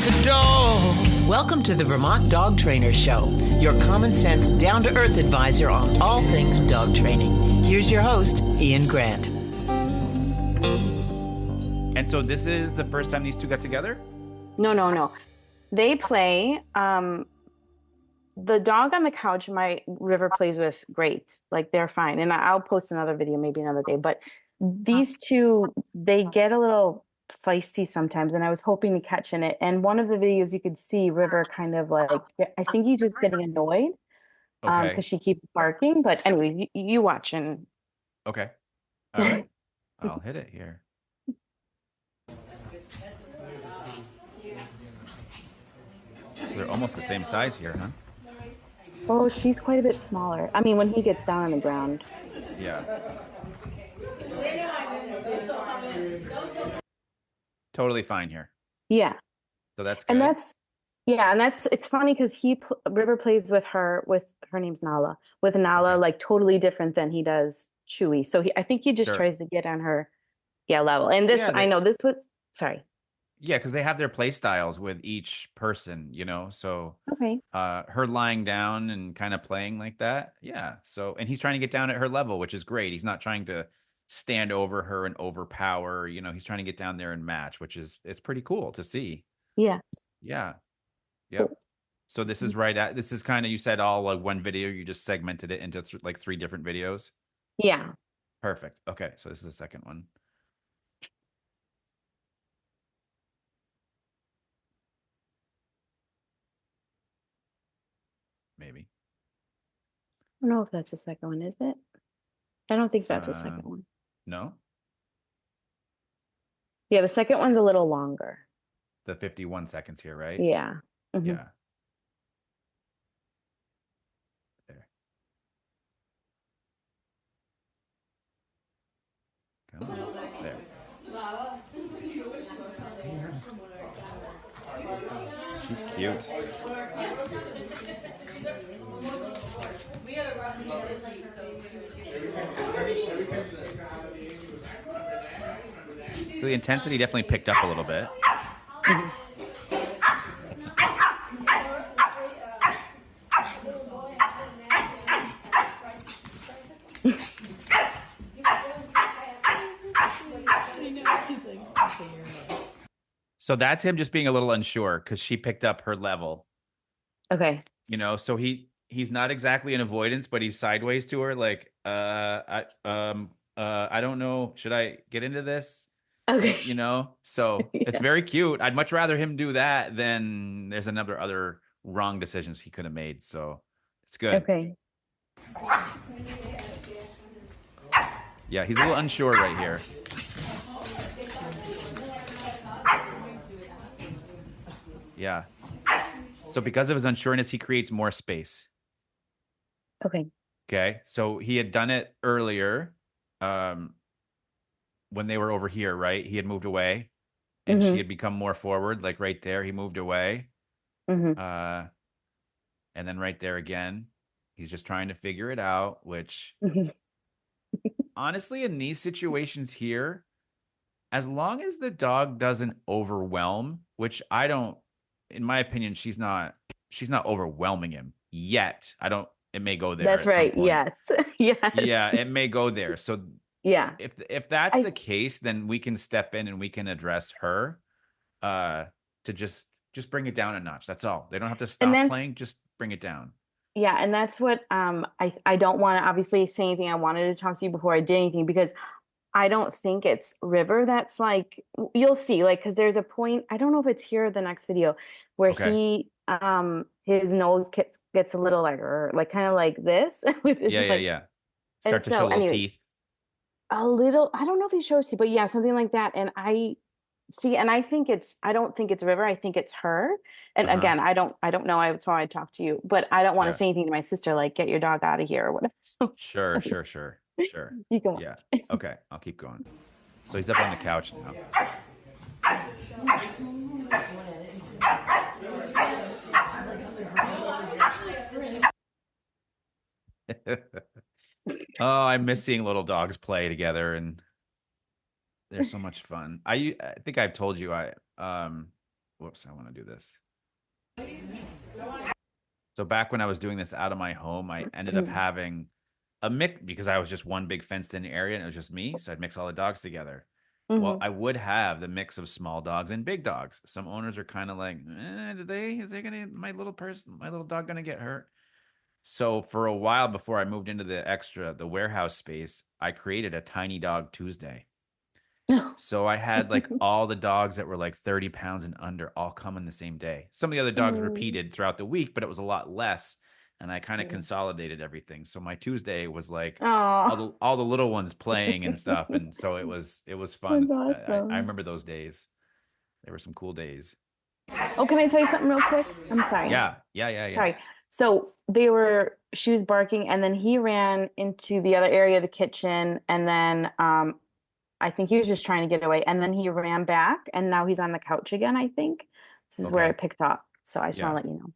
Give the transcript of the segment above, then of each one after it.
the door. Welcome to the Vermont Dog Trainer Show, your common sense, down-to-earth advisor on all things dog training. Here's your host, Ian Grant. And so this is the first time these two got together? No. They play. The dog on the couch, my River plays with great. Like, they're fine. And I'll post another video maybe another day. But these two, they get a little feisty sometimes. And I was hoping to catch in it. And one of the videos you could see River kind of like, I think he's just getting annoyed because she keeps barking. But anyway, you watch and. Okay. All right. I'll hit it here. So they're almost the same size here, huh? Oh, she's quite a bit smaller. I mean, when he gets down on the ground. Yeah. Totally fine here. Yeah. So that's good. And it's funny because River plays with her name's Nala, with Nala, Okay. like totally different than he does Chewy. So I think he just tries to get on her, level. And this, I know this was, sorry. Yeah, because they have their play styles with each person, so okay. Her lying down and kind of playing like that. Yeah. So, and he's trying to get down at her level, which is great. He's not trying to stand over her and overpower, he's trying to get down there and match, it's pretty cool to see. Yeah. Yeah. Yep. So this is this is kind of, you said all like one video, you just segmented it into like 3 different videos. Yeah. Perfect. Okay. So this is the second one. Maybe. I don't know if that's the second one, is it? I don't think that's the second one. No? Yeah, the second one's a little longer. The 51 seconds here, right? Yeah. Mm-hmm. Yeah. There. Come on. There. She's cute. So the intensity definitely picked up a little bit. So that's him just being a little unsure because she picked up her level. Okay. So he's not exactly in avoidance, but he's sideways to her, like, I don't know, should I get into this? Okay. So it's very cute. I'd much rather him do that than there's other wrong decisions he could have made. So it's good. Okay. Yeah, he's a little unsure right here. Yeah. So because of his unsureness, he creates more space. Okay. Okay. So he had done it earlier when they were over here, right? He had moved away and she had become more forward, like right there. He moved away. Mm-hmm. And then right there again, he's just trying to figure it out, which honestly, in these situations here, as long as the dog doesn't overwhelm, which I don't, in my opinion, she's not overwhelming him yet. It may go there. That's right. Yes. Yes. Yeah, it may go there. So yeah, if that's the case, then we can step in and we can address her to just bring it down a notch. That's all. They don't have to stop playing, just bring it down. Yeah, and that's what I don't want to obviously say anything. I wanted to talk to you before I did anything because I don't think it's River that's like, you'll see, like, because there's a point, I don't know if it's here or the next video, where he his nose gets a little like kind of like this. With his, yeah. Start to show little teeth. A little, I don't know if he shows teeth, but yeah, something like that. And I don't think it's River. I think it's her. And again, I don't know. That's why I talked to you, but I don't want to say anything to my sister, like, get your dog out of here or whatever. So Sure. You go on. Yeah. Okay. I'll keep going. So he's up on the couch now. Oh, I miss seeing little dogs play together, and they're so much fun. I think I've told you whoops, I want to do this. So back when I was doing this out of my home, I ended up having a mix because I was just one big fenced in area and it was just me. So I'd mix all the dogs together. Well, I would have the mix of small dogs and big dogs. Some owners are kind of like, is they gonna my little dog gonna get hurt? So for a while before I moved into the warehouse space, I created a tiny dog Tuesday. So I had like all the dogs that were like 30 pounds and under all come in the same day. Some of the other dogs repeated throughout the week, but it was a lot less. And I kind of consolidated everything. So my Tuesday was like all the little ones playing and stuff. And so it was fun. That's awesome. I remember those days. They were some cool days. Oh, can I tell you something real quick? I'm sorry. Yeah. Sorry. So she was barking and then he ran into the other area of the kitchen and then I think he was just trying to get away and then he ran back and now he's on the couch again, I think. This is where I picked up. So I just want to let you know.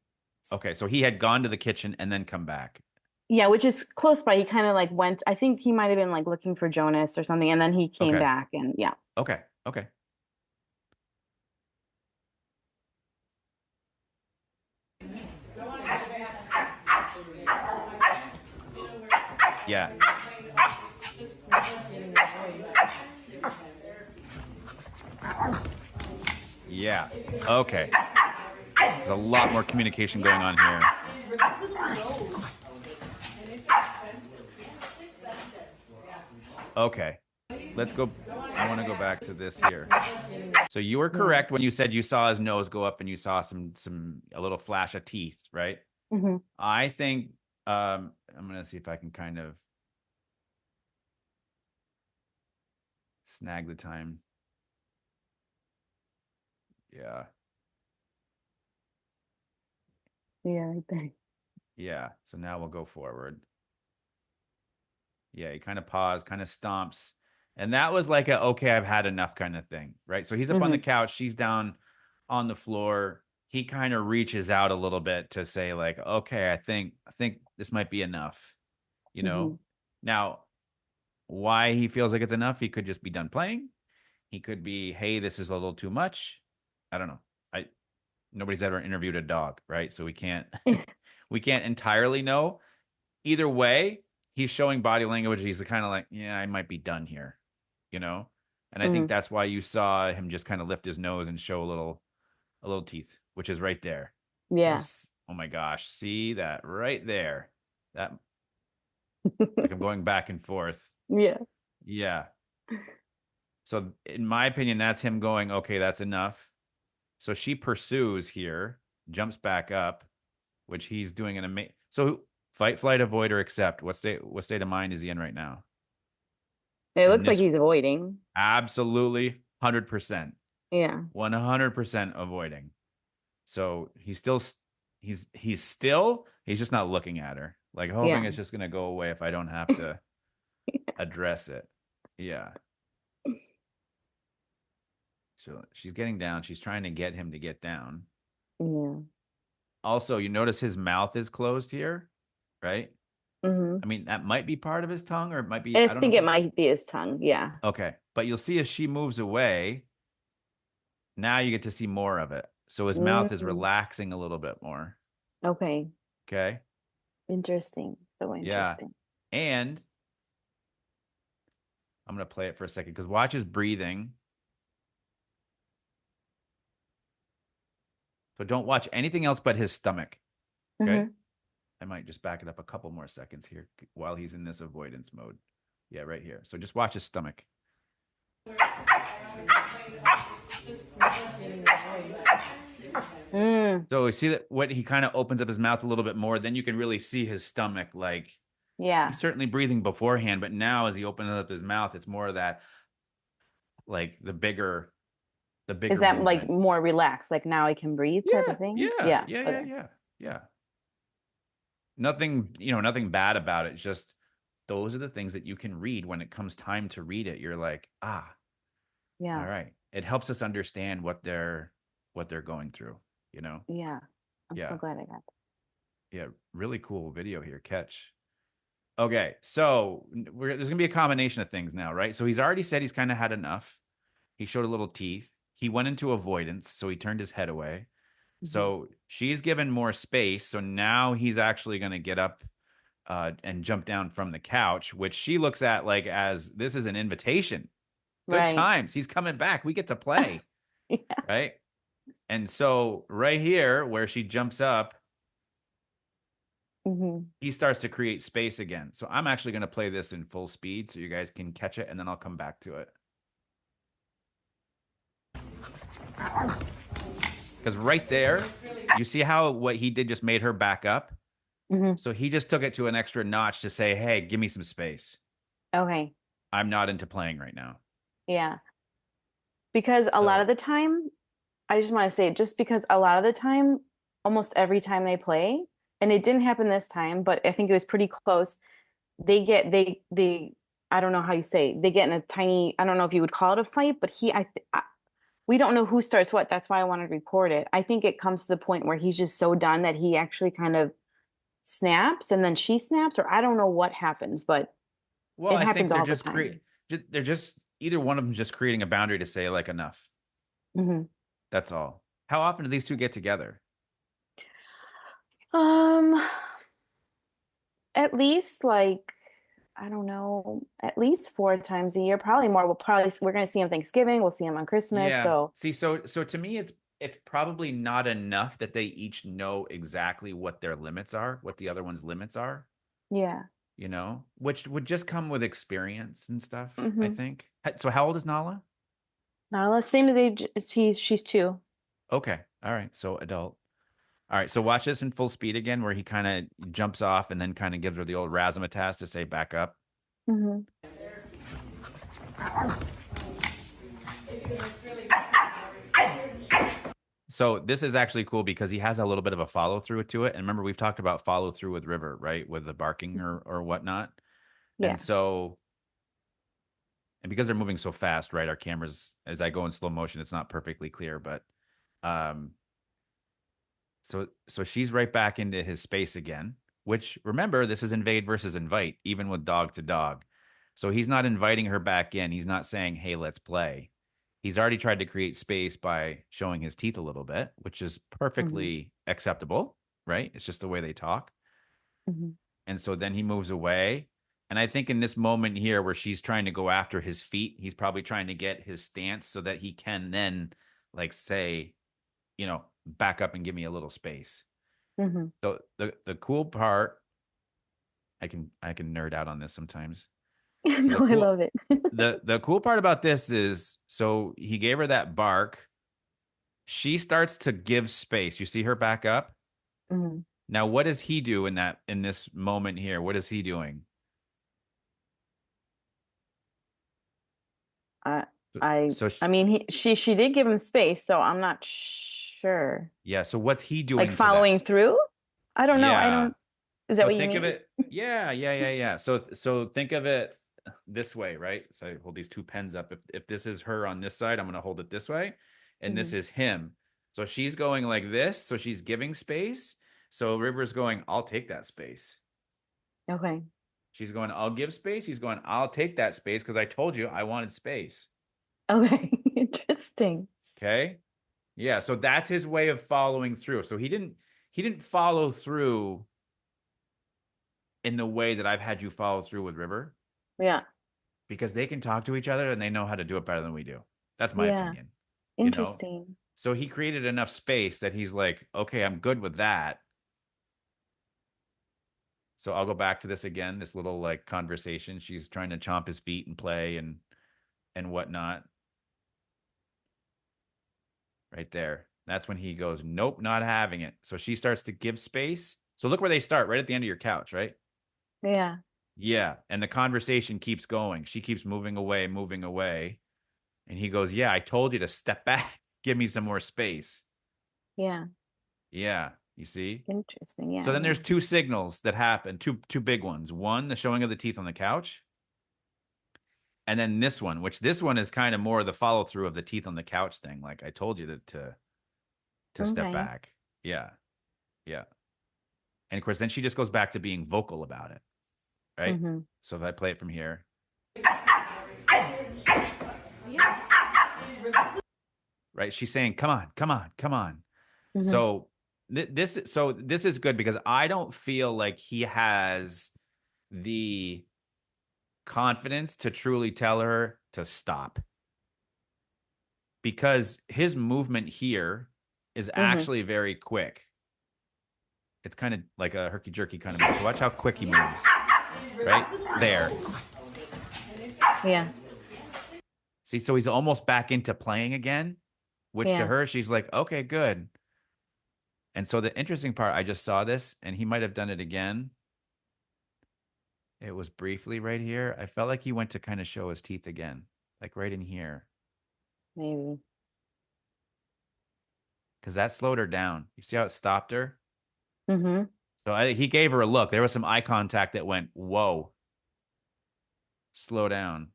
Okay. So he had gone to the kitchen and then come back. Yeah, which is close by. He kind of like went, I think he might have been like looking for Jonas or something. And then he came back and yeah. Okay. Yeah. Yeah. Okay. There's a lot more communication going on here. Okay. Let's go. I want to go back to this here. So you were correct when you said you saw his nose go up and you saw a little flash of teeth, right? I think I'm going to see if I can kind of snag the time. Yeah. Yeah, I think. Yeah. So now we'll go forward. Yeah, he kind of paused, kind of stomps. And that was like okay, I've had enough kind of thing, right? So he's up on the couch, she's down on the floor. He kind of reaches out a little bit to say like, okay, I think this might be enough, you know? Now, why he feels like it's enough, he could just be done playing. He could be, hey, this is a little too much. I don't know. Nobody's ever interviewed a dog, right? So we can't entirely know. Either way, he's showing body language. He's kind of like, yeah, I might be done here, you know? And I think that's why you saw him just kind of lift his nose and show a little teeth, which is right there. Yeah. So, oh my gosh. See that right there? That like I'm going back and forth. Yeah. Yeah. So in my opinion, that's him going, okay, that's enough. So she pursues here, jumps back up, which he's doing an amazing. So fight, flight, avoid, or accept. What state of mind is he in right now? It looks like he's avoiding. Absolutely, 100%. Yeah. 100% avoiding. So he's just not looking at her, like hoping it's just gonna go away if I don't have to address it. Yeah. So she's getting down. She's trying to get him to get down. Yeah. Also, you notice his mouth is closed here, right? I mean, that might be part of his tongue, or it might be. I think it might be his tongue. Yeah. Okay, but you'll see as she moves away. Now you get to see more of it. So his mouth is relaxing a little bit more. Okay. Okay. Interesting. So interesting. Yeah. And I'm gonna play it for a second because watch his breathing. So don't watch anything else but his stomach. Okay. I might just back it up a couple more seconds here while he's in this avoidance mode. Yeah, right here. So just watch his stomach. So you see that what he kind of opens up his mouth a little bit more, then you can really see his stomach. Like, he's certainly breathing beforehand, but now as he opens up his mouth, it's more of that, like the bigger. Is that movement. like more relaxed? Like now I can breathe type of thing? Yeah. Nothing bad about it. Just those are the things that you can read when it comes time to read it. You're like, all right. It helps us understand what they're going through, you know? Yeah. I'm so glad I got that. Yeah. Really cool video here. Catch. Okay. So there's going to be a combination of things now, right? So he's already said he's kind of had enough. He showed a little teeth. he went into avoidance, so he turned his head away. Mhm. So she's given more space. So now he's actually going to get up and jump down from the couch, which she looks at like as this is an invitation. Good Right. times. He's coming back. We get to play. Yeah. Right. And so right here where she jumps up, Mhm. he starts to create space again. So I'm actually going to play this in full speed so you guys can catch it, and then I'll come back to it. Because right there, you see how what he did just made her back up? Mhm. So he just took it to an extra notch to say, hey, give me some space. Okay. I'm not into playing right now. Yeah. Because a lot So of the time, I just want to say, just because a lot of the time, almost every time they play, and it didn't happen this time, but I think it was pretty close. They I don't know how you say, they get in a tiny, I don't know if you would call it a fight, but we don't know who starts what. That's why I want to record it. I think it comes to the point where he's just so done that he actually kind of snaps and then she snaps, or I don't know what happens, but well, it I think happens all the time. they're just either one of them just creating a boundary to say like enough. Hmm. That's all. How often do these two get together? Um, at least like, I don't know, at least 4 times a year, probably more. We're gonna see him Thanksgiving, we'll see him on Christmas. Yeah. So See, so to me, it's probably not enough that they each know exactly what their limits are, what the other one's limits are, yeah. which would just come with experience and stuff, I Hmm. think. So how old is Nala? Nala, same as age as she's 2. Okay. All right. So adult. All right. So watch this in full speed again, where he kind of jumps off and then kind of gives her the old razzmatazz to say back up. Hmm. So this is actually cool because he has a little bit of a follow through to it. And remember, we've talked about follow through with River, right? With the barking or whatnot. Yeah. And so, and because they're moving so fast, right? Our cameras, as I go in slow motion, it's not perfectly clear, but um, so she's right back into his space again. Which remember, this is invade versus invite, even with dog to dog. So he's not inviting her back in. He's not saying, "Hey, let's play." He's already tried to create space by showing his teeth a little bit, which is Hmm. perfectly acceptable, right? It's just the way they talk. Hmm. And so then he moves away. And I think in this moment here where she's trying to go after his feet, he's probably trying to get his stance so that he can then like say, back up and give me a little space. Hmm. So the cool part, I can nerd out on this sometimes. So the No, I cool love it. the cool part about this is so he gave her that bark. She starts to give space. You see her back up? Hmm. Now what does he do in this moment here? What is he doing? I So, I so I mean, she did give him space, so I'm not sure. yeah, so what's he Like doing to that? following through? I don't know. I Yeah. don't. Is that So what you think of mean? it. Yeah, yeah, yeah, yeah. So think of it this way, right? So I hold these two pens up. If this is her on this side, I'm going to hold it this way, and this Hmm. is him. So she's going like this, so she's giving space. So River's going, "I'll take that space." Okay. She's going, "I'll give space." He's going, "I'll take that space because I told you I wanted space." Okay. Interesting. Okay? Yeah, so that's his way of following through. So he didn't follow through in the way that I've had you follow through with River Yeah. because they can talk to each other and they know how to do it better than we do. That's my Yeah. opinion, you know? Interesting. So he created enough space that he's like, okay, I'm good with that. So I'll go back to this again, this little like conversation. She's trying to chomp his feet and play and whatnot. Right there. That's when he goes, nope, not having it. So she starts to give space. So look where they start, right at the end of your couch, right? Yeah. Yeah. And the conversation keeps going. She keeps moving away, moving away. And he goes, yeah, I told you to step back, give me some more space. Yeah. Yeah. You see? Interesting. So Yeah. then Yeah. there's two signals that happen, two big ones. One, the showing of the teeth on the couch. And then this one, which this one is kind of more the follow through of the teeth on the couch thing. Like I told you to step Okay. back. Yeah. Yeah. And of course, then she just goes back to being vocal about it. Right. Hmm. So if I play it from here. right? She's saying, come on, come on, come on. Mm-hmm. So this is good because I don't feel like he has the confidence to truly tell her to stop, because his movement here is Mm-hmm. actually very quick. It's kind of like a herky jerky kind of move. So watch how quick he moves. Right there. Yeah. See, so he's almost back into playing again, which to Yeah. her, she's like, okay, good. And so the interesting part, I just saw this, and he might have done it again. It was briefly right here. I felt like he went to kind of show his teeth again, like right in here, Maybe. because that slowed her down. You see how it stopped her? Mm-hmm. So he gave her a look. There was some eye contact that went, whoa, slow down.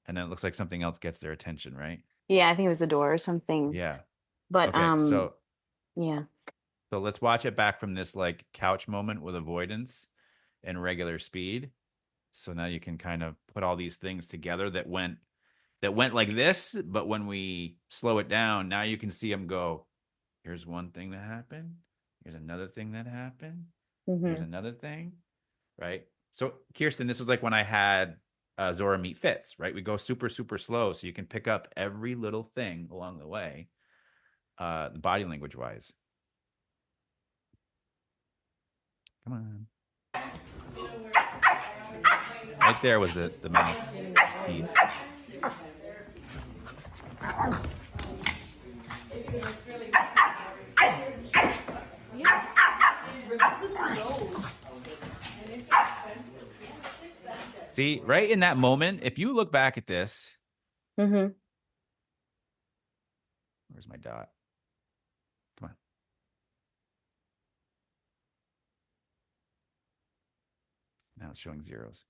And then it looks like something else gets their attention, right? Yeah, I think it was a door or something. Yeah. But Okay. yeah. So let's watch it back from this like couch moment with avoidance and regular speed. So now you can kind of put all these things together that went like this, but when we slow it down, now you can see them go, here's one thing that happened. Here's another thing that happened. Here's Mm-hmm. another thing, right? So Kirsten, this was like when I had Zora meet Fitz, right? We go super, super slow so you can pick up every little thing along the way, body language wise. Come on. Right there was the mouth teeth. See, right in that moment, if you look back at this, Mm-hmm. where's my dot? Come on. Now it's showing zeros.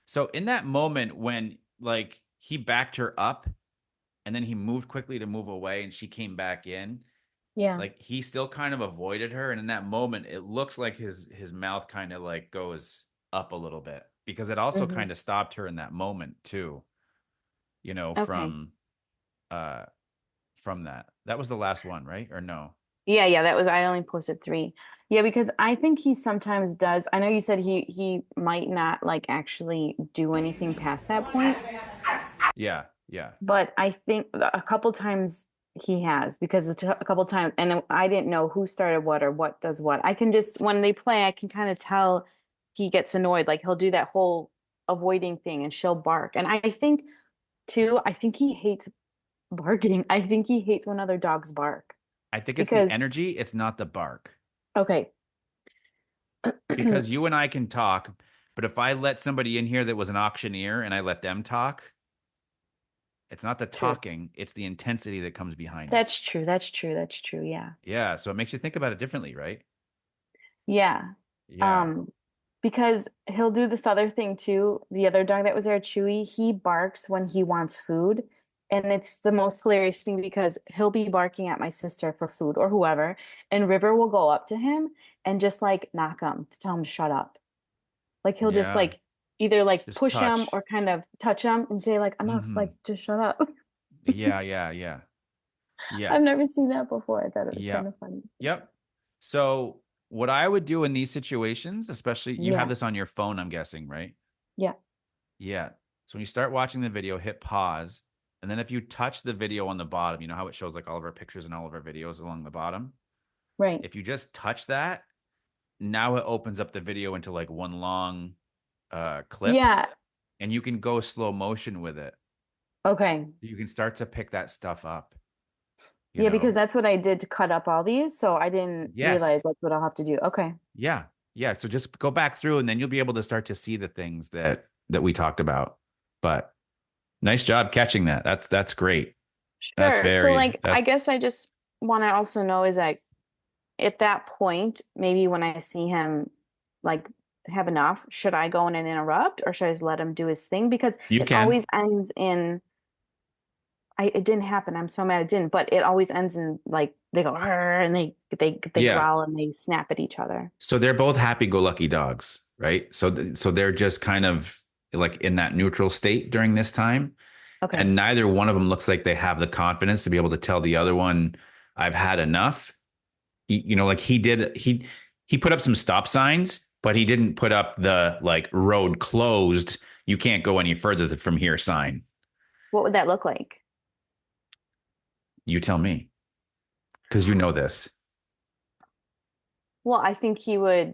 So in that moment when like he backed her up and then he moved quickly to move away and she came back in, Yeah. like he still kind of avoided her. And in that moment, it looks like his mouth kind of like goes up a little bit because it also Mm-hmm. kind of stopped her in that moment too, you know, Okay. from that. That was the last one, right? Or no? Yeah, that was, I only posted 3. Yeah, because I think he sometimes does. I know you said he might not like actually do anything past that point, Yeah, yeah. but I think a couple times he has, because it's a couple times, and I didn't know who started what or what does what. I can just, when they play, I can kind of tell he gets annoyed. Like he'll do that whole avoiding thing and she'll bark. And I think too, I think he hates barking. I think he hates when other dogs bark I think it's the because, energy, it's not the bark. okay. Because you and I can talk, but if I let somebody in here that was an auctioneer and I let them talk, it's not the True. talking, it's the intensity that comes behind it. That's true. That's true. That's true. Yeah. Yeah, so it makes you think about it differently, right? Yeah. Yeah. Because he'll do this other thing too. The other dog that was there, Chewy, he barks when he wants food. And it's the most hilarious thing because he'll be barking at my sister for food or whoever, and River will go up to him and just like knock him to tell him to shut up. Like he'll just Yeah. like either like Just push him touch. or kind of touch him and say like enough, Mm-hmm. like just shut up. Yeah, yeah, yeah. Yeah. I've never seen that before. I thought it was kind Yep. of funny. Yep. So what I would do in these situations, especially you have Yeah. this on your phone, I'm guessing, right? Yeah. Yeah. So when you start watching the video, hit pause. And then if you touch the video on the bottom, you know how it shows like all of our pictures and all of our videos along the bottom? Right. If you just touch that, now it opens up the video into like one long clip Yeah. and you can go slow motion with it. Okay. You can start to pick that stuff up. You Yeah, know? because that's what I did to cut up all these. So I didn't realize Yes. that's what I'll have to do. Okay. Yeah. Yeah. So just go back through and then you'll be able to start to see the things that we talked about. But nice job catching that. That's great. That's Sure. So like I that's guess I just want to also know is like at that point, maybe when I see him like have enough, should I go in and interrupt or should I just let him do his thing? Because you it can. always ends in it didn't happen. I'm so mad it didn't, but it always ends in like they go "Arr," and they Yeah. growl and they snap at each other. So they're both happy-go-lucky dogs, right? So they're just kind of like in that neutral state during this time. Okay. And neither one of them looks like they have the confidence to be able to tell the other one, I've had enough. Like he put up some stop signs, but he didn't put up the like road closed. You can't go any further from here sign. What would that look like? You tell me, because you know this. Well, I think he would,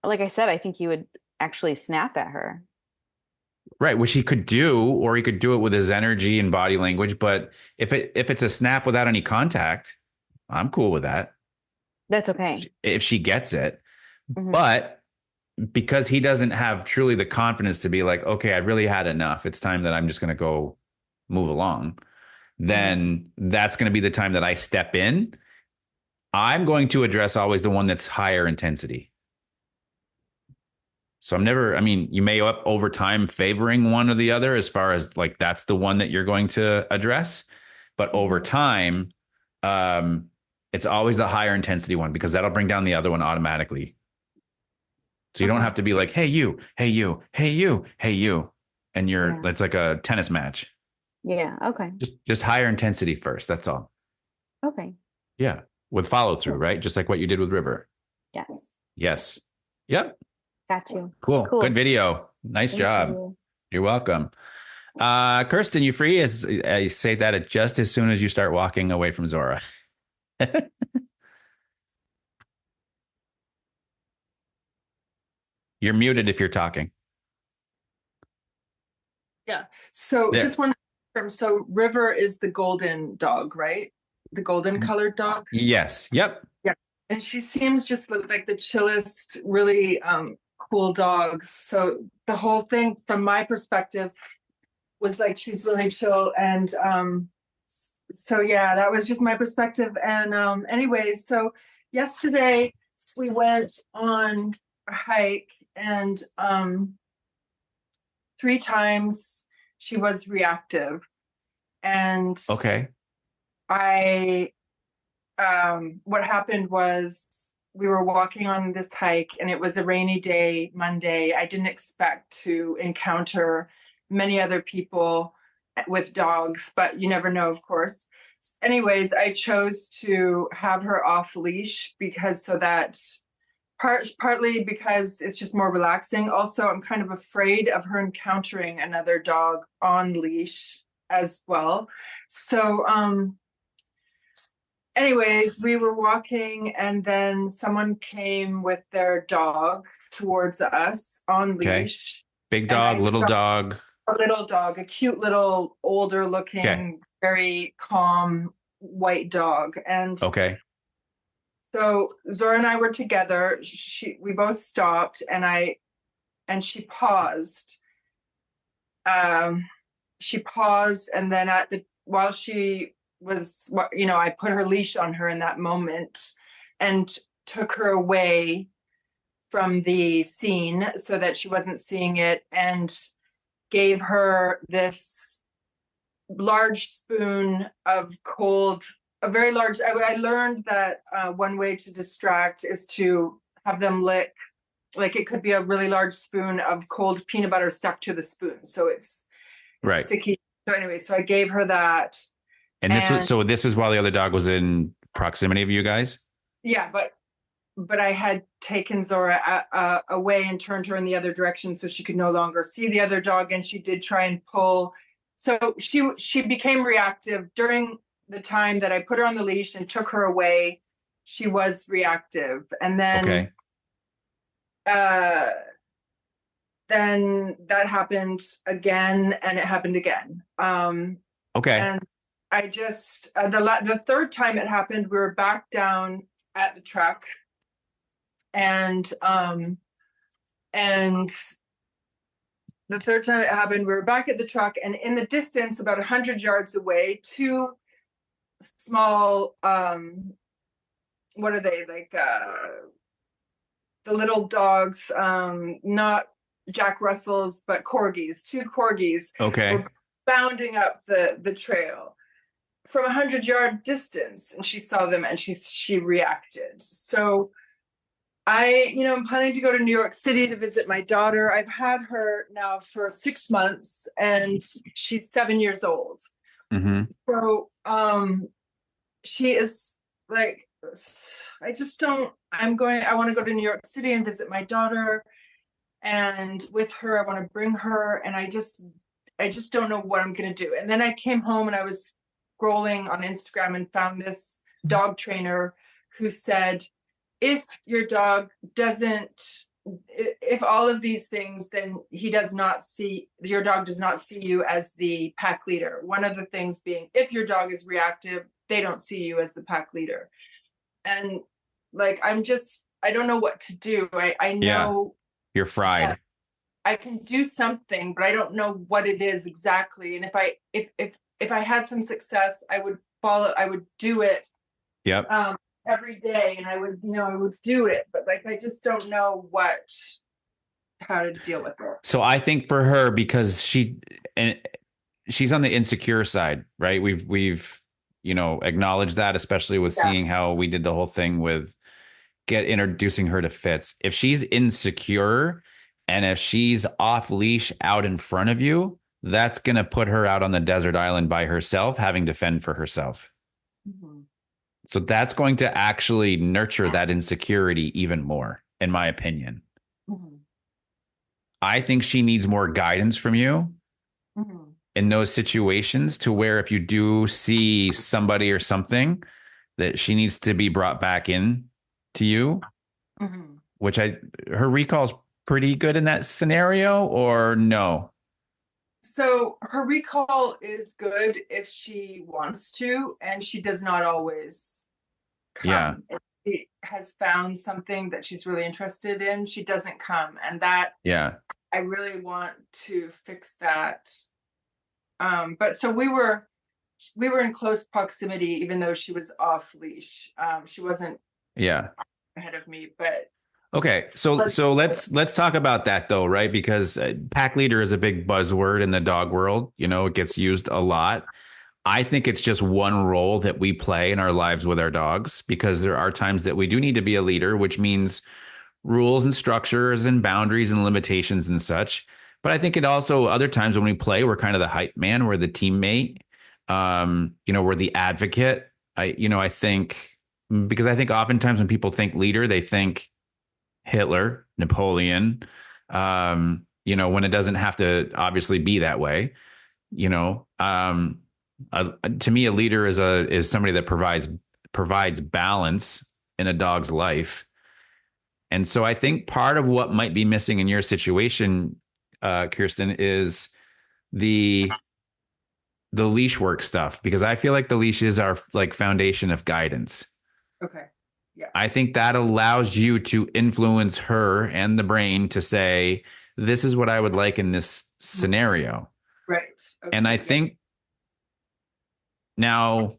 like I said, I think he would actually snap at her. Right, which he could do, or he could do it with his energy and body language. But if it's a snap without any contact, I'm cool with that. That's okay. If she gets it. Mhm. But because he doesn't have truly the confidence to be like, okay, I really had enough. It's time that I'm just going to go move along. Then that's going to be the time that I step in. I'm going to address always the one that's higher intensity. So you may over time favoring one or the other as far as like that's the one that you're going to address. But over time, it's always the higher intensity one because that'll bring down the other one automatically. So you don't have to be like, hey, you, hey, you, hey, you, hey, you. And it's like a tennis match. Yeah. Okay. Just higher intensity first. That's all. Okay. Yeah. With follow through, right? Just like what you did with River. Yes. Yes. Yep. Got you. Cool. Good video. Nice job. You're welcome. Kirsten, you free? I say that just as soon as you start walking away from Zora. You're muted if you're talking. Yeah. So just one term. So River is the golden dog, right? The golden colored dog. Yes. Yep. Yeah. And she seems just like the chillest, really cool dogs. So the whole thing from my perspective was like she's really chill. And so yeah, that was just my perspective. And anyways, so yesterday we went on a hike and 3 times she was reactive. And okay. What happened was we were walking on this hike and it was a rainy day, Monday. I didn't expect to encounter many other people with dogs, but you never know, of course. Anyways, I chose to have her off leash partly because it's just more relaxing. Also, I'm kind of afraid of her encountering another dog on leash as well. So, anyways, we were walking and then someone came with their dog towards us on leash. Big dog, little dog. A little dog, a cute little older looking, very calm white dog. And so Zora and I were together. We both stopped and she paused. She paused and then while she was, I put her leash on her in that moment and took her away from the scene so that she wasn't seeing it and gave her this large spoon of cold, a very large, I learned that one way to distract is to have them lick, like it could be a really large spoon of cold peanut butter stuck to the spoon. So it's sticky. So anyway, so I gave her that. And this is while the other dog was in proximity of you guys? Yeah, but I had taken Zora away and turned her in the other direction so she could no longer see the other dog, and she did try and pull. So she became reactive during the time that I put her on the leash and took her away. She was reactive, and then then that happened again, and it happened again. And I just the third time it happened, we were back down at the truck. And the third time it happened, we were back at the truck, and in the distance, about 100 yards away, 2 small, what are they, like, the little dogs, not Jack Russells, but corgis, 2 corgis, were bounding up the trail from 100-yard distance, and she saw them, and she reacted. So I'm planning to go to New York City to visit my daughter. I've had her now for 6 months and she's 7 years old. Mm-hmm. So, she is like, I want to go to New York City and visit my daughter. And with her, I want to bring her. And I just don't know what I'm going to do. And then I came home and I was scrolling on Instagram and found this dog trainer who said, if your dog doesn't, if all of these things, then your dog does not see you as the pack leader. One of the things being, if your dog is reactive, they don't see you as the pack leader. And like, I don't know what to do. I know you're fried. I can do something, but I don't know what it is exactly. And if I had some success, I would do it. Yep. Every day, and I would do it, but like, I just don't know how to deal with it. So I think for her, because she's on the insecure side, right? We've acknowledged that, especially with seeing how we did the whole thing with introducing her to Fitz. If she's insecure and if she's off leash out in front of you, that's going to put her out on the desert island by herself, having to fend for herself. Mm-hmm. So that's going to actually nurture that insecurity even more, in my opinion. Mm-hmm. I think she needs more guidance from you in those situations, to where if you do see somebody or something, that she needs to be brought back in to you, which her recall's pretty good in that scenario, or no? So her recall is good if she wants to, and she does not always come. Yeah. If she has found something that she's really interested in, she doesn't come. And that, I really want to fix that. But so we were in close proximity, even though she was off leash. She wasn't ahead of me, but okay. So let's talk about that though, right? Because pack leader is a big buzzword in the dog world. It gets used a lot. I think it's just one role that we play in our lives with our dogs, because there are times that we do need to be a leader, which means rules and structures and boundaries and limitations and such. But I think it also, other times when we play, we're kind of the hype man, we're the teammate, we're the advocate. I think, because I think oftentimes when people think leader, they think Hitler, Napoleon, when it doesn't have to obviously be that way. To me, a leader is somebody that provides balance in a dog's life. And so I think part of what might be missing in your situation, Kirsten, is the leash work stuff, because I feel like the leash is our foundation of guidance. okay. Yeah. I think that allows you to influence her and the brain to say, this is what I would like in this scenario. Right. Okay. And I think now,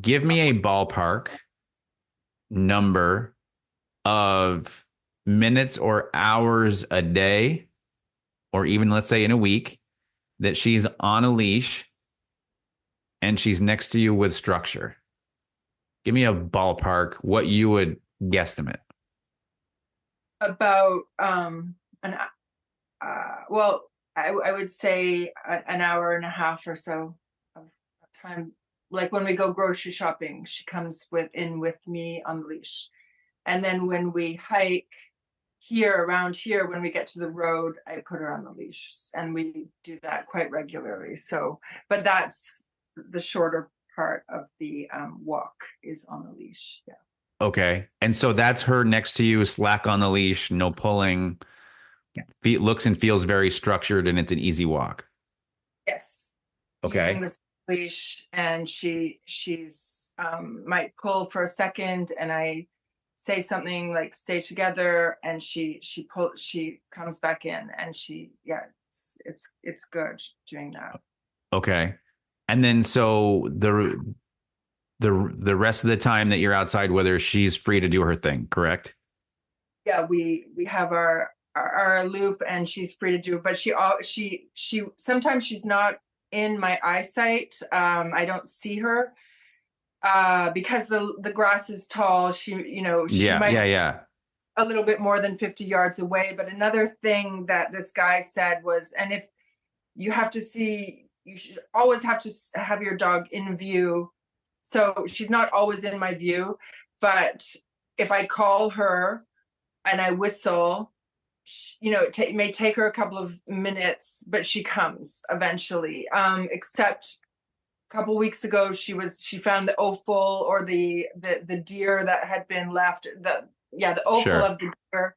give me a ballpark number of minutes or hours a day, or even let's say in a week, that she's on a leash and she's next to you with structure. Give me a ballpark, what you would guesstimate. About I would say an hour and a half or so of time. Like when we go grocery shopping, she comes with me on the leash. And then when we hike around here, when we get to the road, I put her on the leash, and we do that quite regularly. So, but that's the shorter part of the walk is on the leash. Yeah. Okay. And so that's her next to you, slack on the leash, no pulling. Yeah. Looks and feels very structured, and it's an easy walk. Yes. Okay. Using the leash, and she's might pull for a second, and I say something like stay together, and she comes back in, and it's good doing that. Okay. And then so the rest of the time that you're outside with her, she's free to do her thing, correct? Yeah, we have our loop, and she's free to do it, but she sometimes she's not in my eyesight. I don't see her because the grass is tall. She might a little bit more than 50 yards away. But another thing that this guy said was, and if you have to see, you should always have to have your dog in view. So she's not always in my view, but if I call her and I whistle, you know, it may take her a couple of minutes, but she comes eventually. Except a couple weeks ago, she found the offal, or the deer that had been left. The offal Sure. of the deer.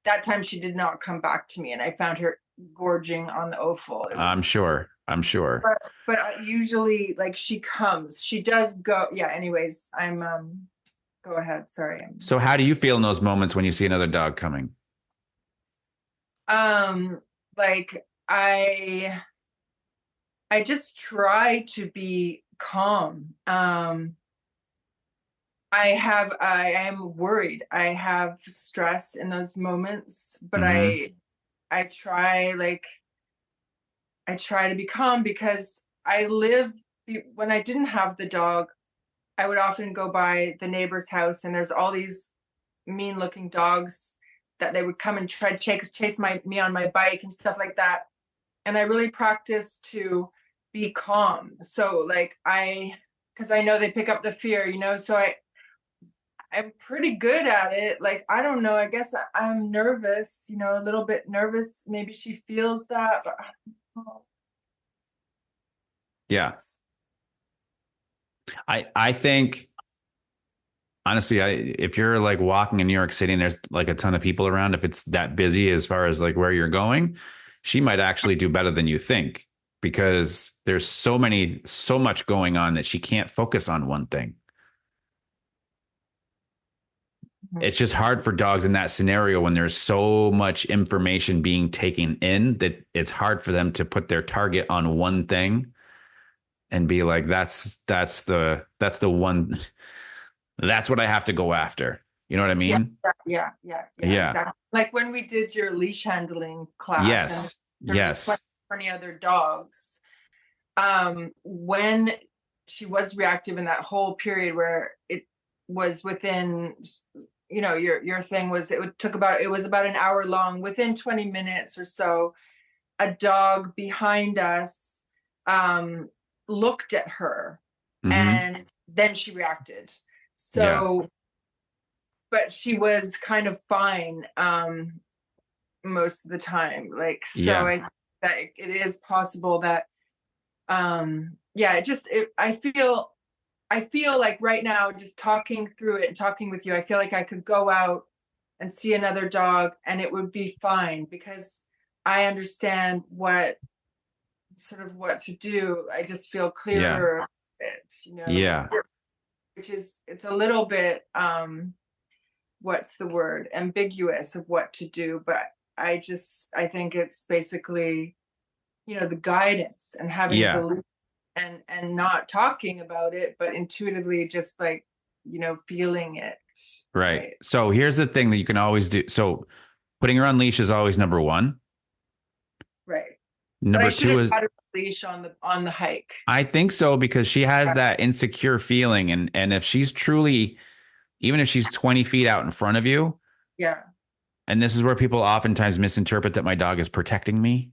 That time she did not come back to me, and I found her gorging on the offal. I'm sure. But usually, like, she comes. She does go. Yeah. Anyways, go ahead. Sorry. So how do you feel in those moments when you see another dog coming? Like, I just try to be calm. I am worried. I have stress in those moments, but Mhm. I try to be calm, because when I didn't have the dog, I would often go by the neighbor's house, and there's all these mean looking dogs that they would come and try to chase me on my bike and stuff like that. And I really practice to be calm. So like because I know they pick up the fear, you know, so I'm pretty good at it. Like, I don't know, I guess I'm nervous, you know, a little bit nervous. Maybe she feels that, but I don't know. Yeah. I think, honestly, if you're like walking in New York City and there's like a ton of people around, if it's that busy as far as like where you're going, she might actually do better than you think, because there's so much going on that she can't focus on one thing. It's just hard for dogs in that scenario when there's so much information being taken in that it's hard for them to put their target on one thing and be like, that's the one, that's what I have to go after. You know what I mean? Yeah. Exactly. Like when we did your leash handling class. Yes. 20 other dogs. When she was reactive in that whole period where it was within, you know, your thing was, it was about an hour long. Within 20 minutes or so, a dog behind us looked at her, and then she reacted. So, but she was kind of fine most of the time. Like, so I think that it is possible that, I feel like right now, just talking through it and talking with you, I feel like I could go out and see another dog and it would be fine, because I understand what to do. I just feel clearer of it, you know. Yeah. It's a little bit what's the word, ambiguous of what to do, but I think it's basically, you know, the guidance and having belief, and not talking about it, but intuitively just, like, you know, feeling it. Right. So here's the thing that you can always do. So putting her on leash is always number one. Right. Number two is had a leash on the hike. I think so, because she has that insecure feeling, and if she's truly, even if she's 20 feet out in front of you. Yeah. And this is where people oftentimes misinterpret that my dog is protecting me.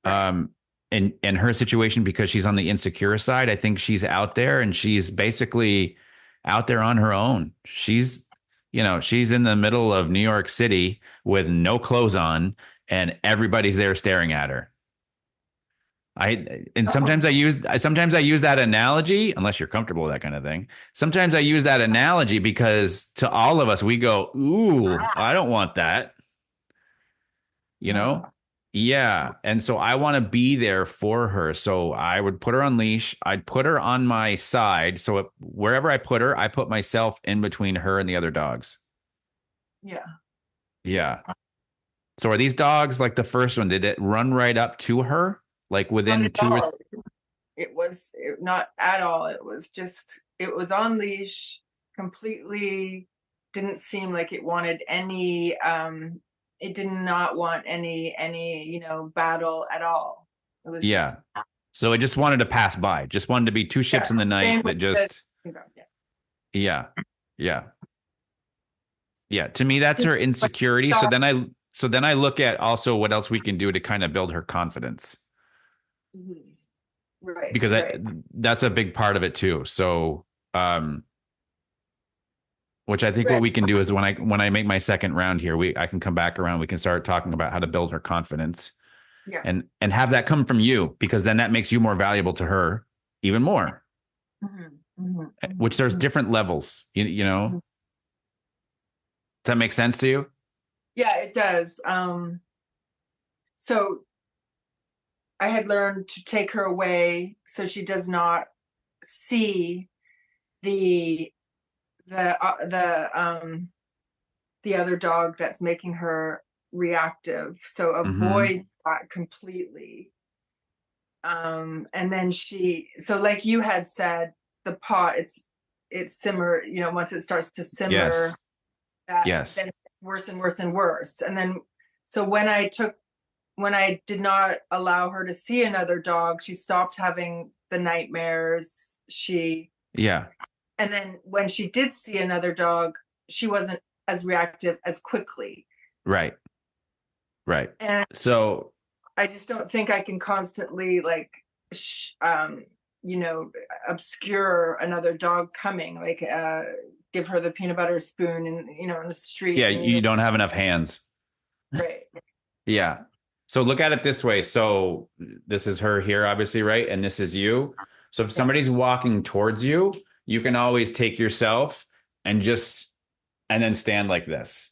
Right. In her situation, because she's on the insecure side, I think she's out there and she's basically out there on her own. She's in the middle of New York City with no clothes on, and everybody's there staring at her. Sometimes I use that analogy, unless you're comfortable with that kind of thing. Sometimes I use that analogy because to all of us, we go, ooh, I don't want that. You know? Yeah. And so I want to be there for her. So I would put her on leash. I'd put her on my side. So wherever I put her, I put myself in between her and the other dogs. Yeah. Yeah. So are these dogs like the first one? Did it run right up to her? Like within It was not at all. It was on leash, completely didn't seem like it wanted any, it did not want any, you know, battle at all. It was just, so it just wanted to pass by, just wanted to be two ships in the night that just, yeah. Yeah, to me, that's her insecurity. So then I look at also what else we can do to kind of build her confidence, Mhm. Right, because right. that's a big part of it too. So, which I think what Right. we can do is when I make my second round here, I can come back around. We can start talking about how to build her confidence, Yeah. and have that come from you, because then that makes you more valuable to her even more. Mhm, mhm, Which there's mhm, different levels, you know. mhm. Does that make sense to you? Yeah, it does. So I had learned to take her away so she does not see the the other dog that's making her reactive. So Mm-hmm. avoid that completely. And then so like you had said, the pot, it's simmer, once it starts to simmer, Yes. that Yes. then worse and worse and worse. And then so when I did not allow her to see another dog, she stopped having the nightmares. Yeah. And then when she did see another dog, she wasn't as reactive as quickly. Right. Right. And So I just don't think I can constantly like, you know, obscure another dog coming, like, give her the peanut butter spoon and, in the street. yeah, And, you don't have enough hands. right. Yeah. So look at it this way. So this is her here, obviously, right? And this is you. So if somebody's walking towards you, you can always take yourself and then stand like this.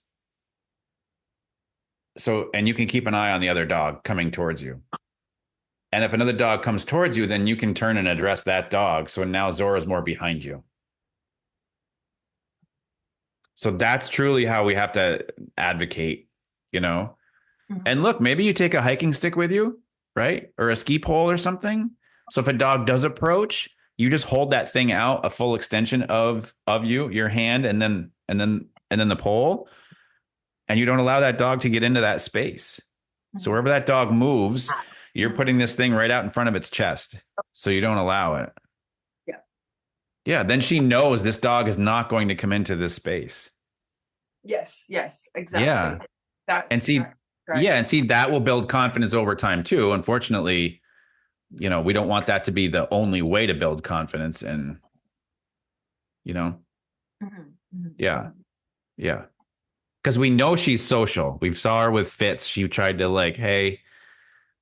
So, and you can keep an eye on the other dog coming towards you. And if another dog comes towards you, then you can turn and address that dog. So now Zora's more behind you. So that's truly how we have to advocate, you know? Mhm. And look, maybe you take a hiking stick with you, right? Or a ski pole or something. So if a dog does approach, you just hold that thing out, a full extension of your hand, and then the pole, and you don't allow that dog to get into that space. So wherever that dog moves, you're putting this thing right out in front of its chest. So you don't allow it. Yeah. Yeah, then she knows this dog is not going to come into this space. Yes, Yeah. exactly. That's And see, right. yeah, and see that will build confidence over time too. Unfortunately, we don't want that to be the only way to build confidence. And, you know, Mhm, mhm, yeah, mhm. yeah. Because we know she's social. We saw her with Fitz. She tried to like, hey,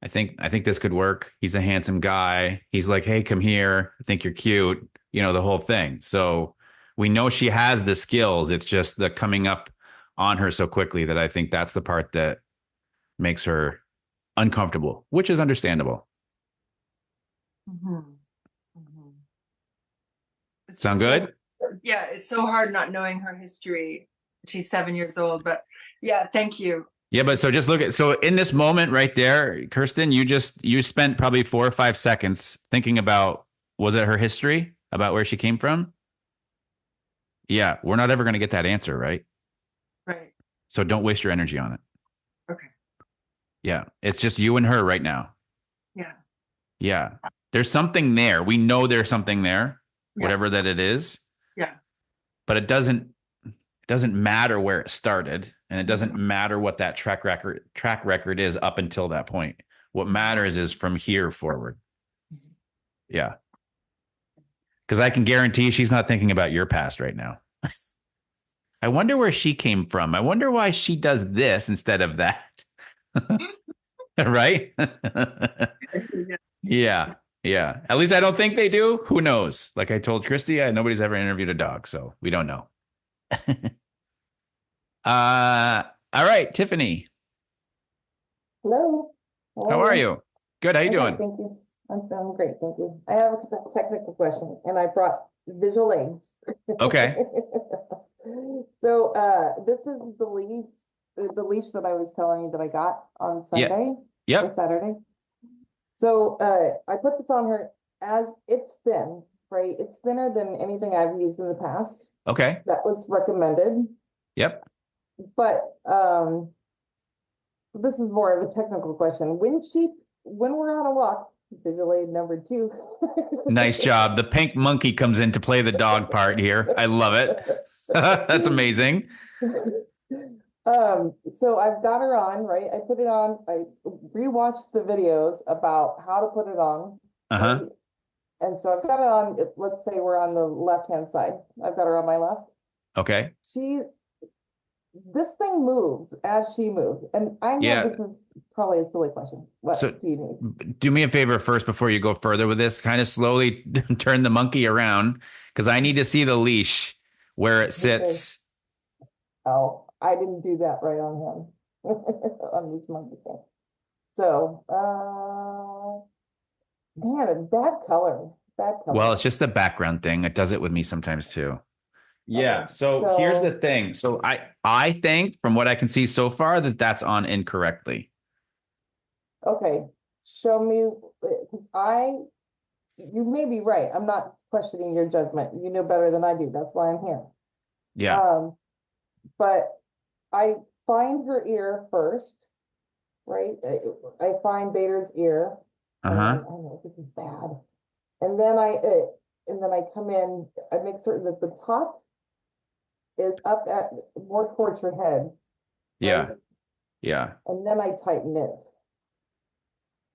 I think this could work. He's a handsome guy. He's like, hey, come here. I think you're cute. The whole thing. So we know she has the skills. It's just the coming up on her so quickly that I think that's the part that makes her uncomfortable, which is understandable. Mhm, mhm. It's Sound just so, good? yeah, it's so hard not knowing her history. She's 7 years old, but yeah, thank you. Yeah, but so just look at so in this moment right there, Kirsten, you spent probably 4 or 5 seconds thinking about, was it her history, about where she came from? Yeah, we're not ever going to get that answer, right? Right. So don't waste your energy on it. Okay. Yeah, it's just you and her right now. Yeah. Yeah, there's something there. We know there's something there, Yeah. whatever that it is. Yeah. But it doesn't matter where it started, and it doesn't matter what that track record is up until that point. What matters is from here forward. Yeah. Because I can guarantee she's not thinking about your past right now. I wonder where she came from. I wonder why she does this instead of that. Right? Yeah. Yeah. Yeah. At least I don't think they do. Who knows? Like I told Christy, nobody's ever interviewed a dog, so we don't know. All right, Tiffany, Hello. how are you? you? Good. How you I'm fine, doing? thank you. I'm great, thank you. I have a technical question, and I brought visual aids. Okay. So, this is the leash that I was telling you that I got on Yeah. Sunday or Yep. Saturday. So, I put this on her as it's thin, right? It's thinner than anything I've used in the past. Okay. That was recommended, Yep. but, this is more of a technical question. When we're on a walk, visual aid number 2. Nice job. The pink monkey comes in to play the dog part here. I love it. That's amazing. So I've got her on, right? I put it on. I rewatched the videos about how to put it on. Uh-huh. Right? And so I've got it on, let's say we're on the left-hand side. I've got her on my left. Okay. This thing moves as she moves. And I know Yeah. this is probably a silly question. What So do you need? do me a favor first before you go further with this. Kind of slowly turn the monkey around because I need to see the leash where it sits. Oh, I didn't do that right on him. On this monkey thing. So, man, bad color. Bad color. Well, it's just the background thing. It does it with me sometimes too. Yeah. Okay, So here's the thing. So I think from what I can see so far that that's on incorrectly. Okay, show me, you may be right. I'm not questioning your judgment. You know better than I do. That's why I'm here. Yeah. But I find her ear first, right? I find Bader's ear. Uh-huh. I know this is bad. And then I come in, I make certain that the top is up at more towards her head. Yeah. Right? Yeah. And then I tighten it.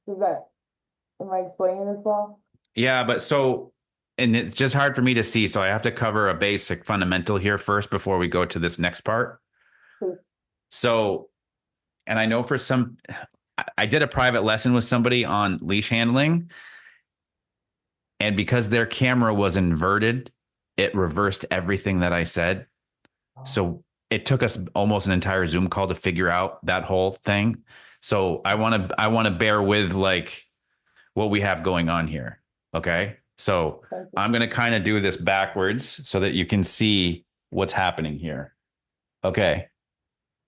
Am I explaining this well? Yeah. And it's just hard for me to see. So I have to cover a basic fundamental here first before we go to this next part. Please. So, and I know I did a private lesson with somebody on leash handling. And because their camera was inverted, it reversed everything that I said. So it took us almost an entire Zoom call to figure out that whole thing. So I want to bear with like what we have going on here. Okay. So I'm going to kind of do this backwards so that you can see what's happening here. Okay.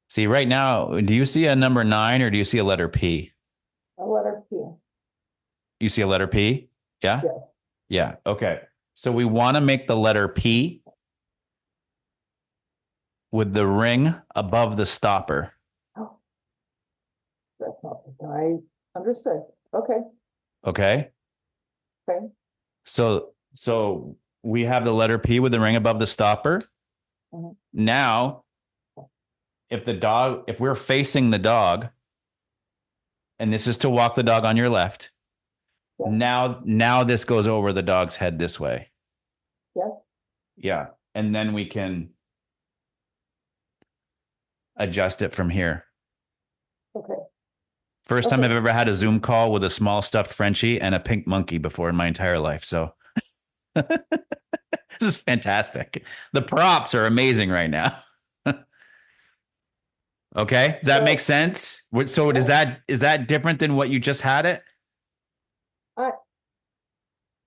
See right now, do you see a number 9 or do you see a letter P? A letter P. You see a letter P? Yeah. Yeah. Yeah. Okay. So we want to make the letter P with the ring above the stopper. Oh, that's not I understood. Okay. Okay. Okay. So we have the letter P with the ring above the stopper. Mm-hmm. Now, if we're facing the dog, and this is to walk the dog on your left. Yeah. Now this goes over the dog's head this way. Yes. Yeah. And then we can adjust it from here. Okay. First time I've ever had a Zoom call with a small stuffed Frenchie and a pink monkey before in my entire life. So this is fantastic. The props are amazing right now. Okay. Does that make sense? So is that different than what you just had it?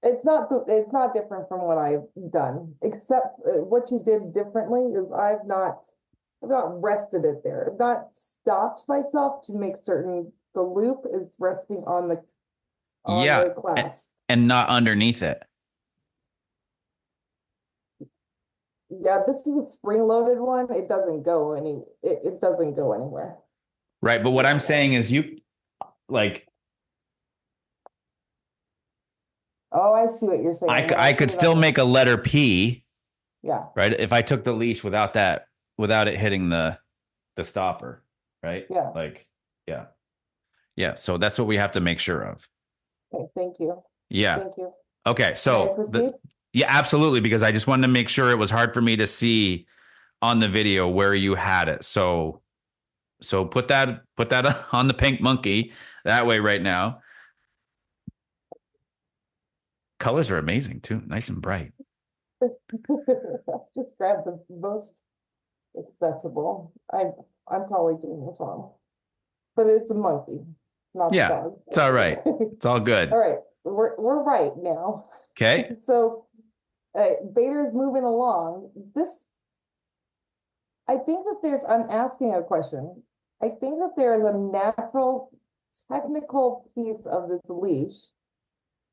It's not different from what I've done, except what you did differently is I've not rested it there. I've not stopped myself to make certain the loop is resting on the clasp. And not underneath it. Yeah, this is a spring-loaded one. It doesn't go it doesn't go anywhere. Right, but what I'm saying is you like. Oh, I see what you're saying. I could still make a letter P. Yeah. Right. If I took the leash without it hitting the stopper. Right. Yeah. Like, yeah. Yeah. So that's what we have to make sure of. Okay. Thank you. Yeah. Thank you. Okay. So yeah, absolutely. Because I just wanted to make sure it was hard for me to see on the video where you had it. So put that on the pink monkey that way right now. Colors are amazing too. Nice and bright. Just grab the most accessible. I'm probably doing this wrong, but it's a monkey, not the dog. It's all right. It's all good. All right, we're right now. Okay. So Bader's moving along. I think that I'm asking a question. I think that there is a natural technical piece of this leash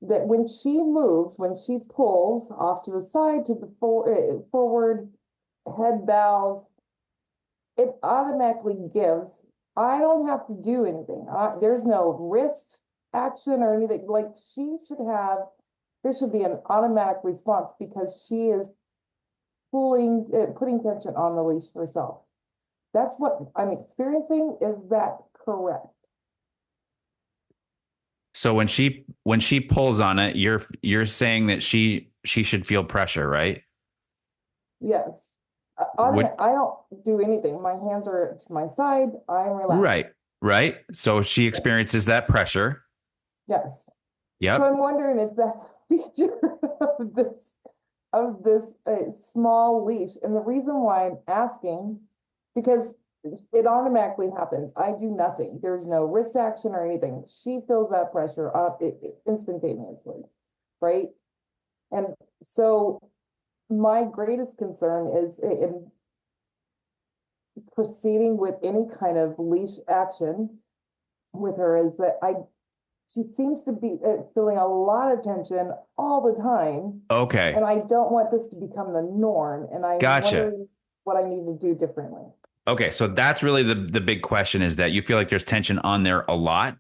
that when she moves, when she pulls off to the side, to the forward, head bows, it automatically gives. I don't have to do anything. There's no wrist action or anything. Like there should be an automatic response because she is putting tension on the leash herself. That's what I'm experiencing. Is that correct? So when she pulls on it, you're saying that she should feel pressure, right? Yes. Would I don't do anything. My hands are to my side. I'm relaxed. right. So she experiences that pressure. Yes. So Yep. I'm wondering if that's a feature of this small leash. And the reason why I'm asking, because it automatically happens. I do nothing. There's no wrist action or anything. She feels that pressure instantaneously, right? And so my greatest concern is in proceeding with any kind of leash action with her is that she seems to be feeling a lot of tension all the time. Okay. And I don't want this to become the norm. And I'm Gotcha. wondering what I need to do differently. Okay. So that's really the big question, is that you feel like there's tension on there a lot?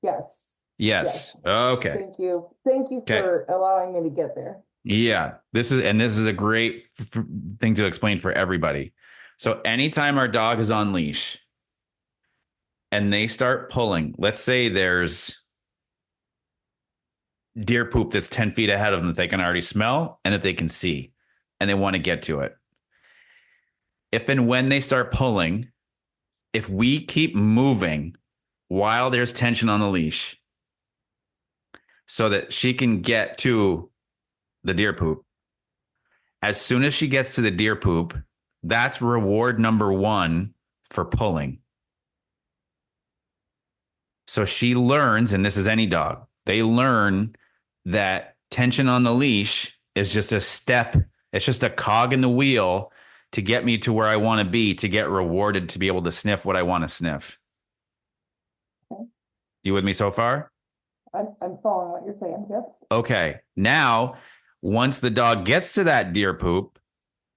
Yes. Yes. Okay. Thank you. Thank you for allowing me to get there. Yeah. This is a great thing to explain for everybody. So anytime our dog is on leash and they start pulling, let's say there's deer poop that's 10 feet ahead of them that they can already smell and that they can see, and they want to get to it. If and when they start pulling, if we keep moving while there's tension on the leash so that she can get to the deer poop, as soon as she gets to the deer poop, that's reward number 1 for pulling. So she learns, and this is any dog, they learn that tension on the leash is just a step. It's just a cog in the wheel to get me to where I want to be, to get rewarded, to be able to sniff what I want to sniff. Okay. You with me so far? I'm following what you're saying. Yes. Okay. Now, once the dog gets to that deer poop,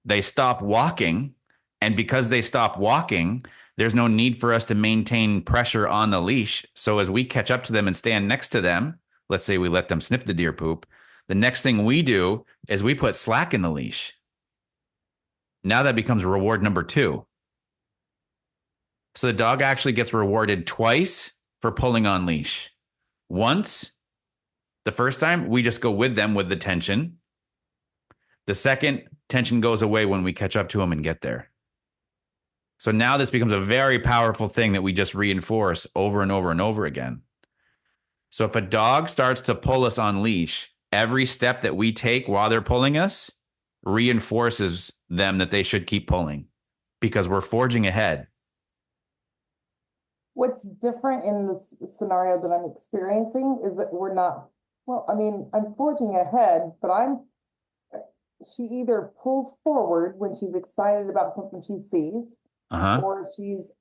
they stop walking. And because they stop walking, there's no need for us to maintain pressure on the leash. So as we catch up to them and stand next to them, let's say we let them sniff the deer poop, the next thing we do is we put slack in the leash. Now that becomes reward number 2. So the dog actually gets rewarded twice for pulling on leash. Once, the first time, we just go with them with the tension. The second, tension goes away when we catch up to them and get there. So now this becomes a very powerful thing that we just reinforce over and over and over again. So if a dog starts to pull us on leash, every step that we take while they're pulling us reinforces them that they should keep pulling, because we're forging ahead. What's different in this scenario that I'm experiencing is that we're not, well, I mean, I'm forging ahead, but she either pulls forward when she's excited about something she sees, or she's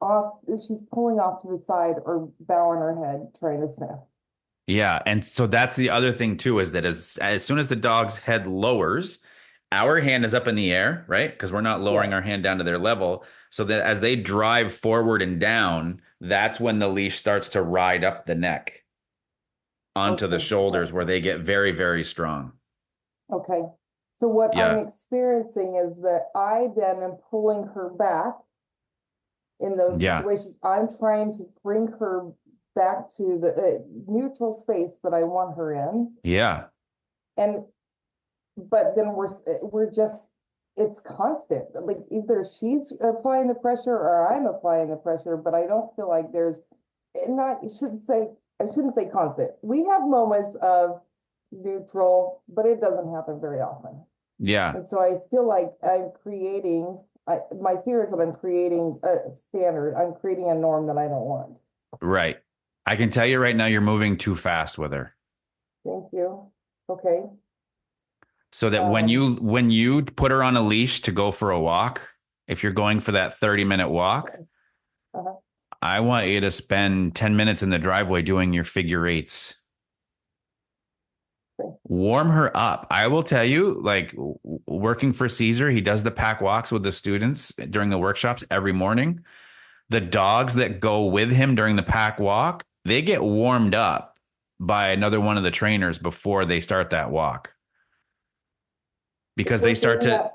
pulling off to the side or bowing her head trying to sniff. Yeah. And so that's the other thing too, is that as soon as the dog's head lowers, our hand is up in the air, right? Because we're not lowering our hand down to their level. So that as they drive forward and down, that's when the leash starts to ride up the neck onto the shoulders, where they get very, very strong. Okay. So what I'm experiencing is that I then am pulling her back in those situations. I'm trying to bring her back to the neutral space that I want her in. Yeah. But then we're just, it's constant. Like either she's applying the pressure or I'm applying the pressure, but I don't feel like I shouldn't say constant. We have moments of neutral, but it doesn't happen very often. Yeah. And so I feel like my fear is that I'm creating a standard. I'm creating a norm that I don't want. Right. I can tell you right now, you're moving too fast with her. Thank you. Okay. So that when you put her on a leash to go for a walk, if you're going for that 30-minute walk, I want you to spend 10 minutes in the driveway doing your figure eights. Warm her up. I will tell you, like working for Caesar, he does the pack walks with the students during the workshops every morning. The dogs that go with him during the pack walk, they get warmed up by another one of the trainers before they start that walk. Because they start to,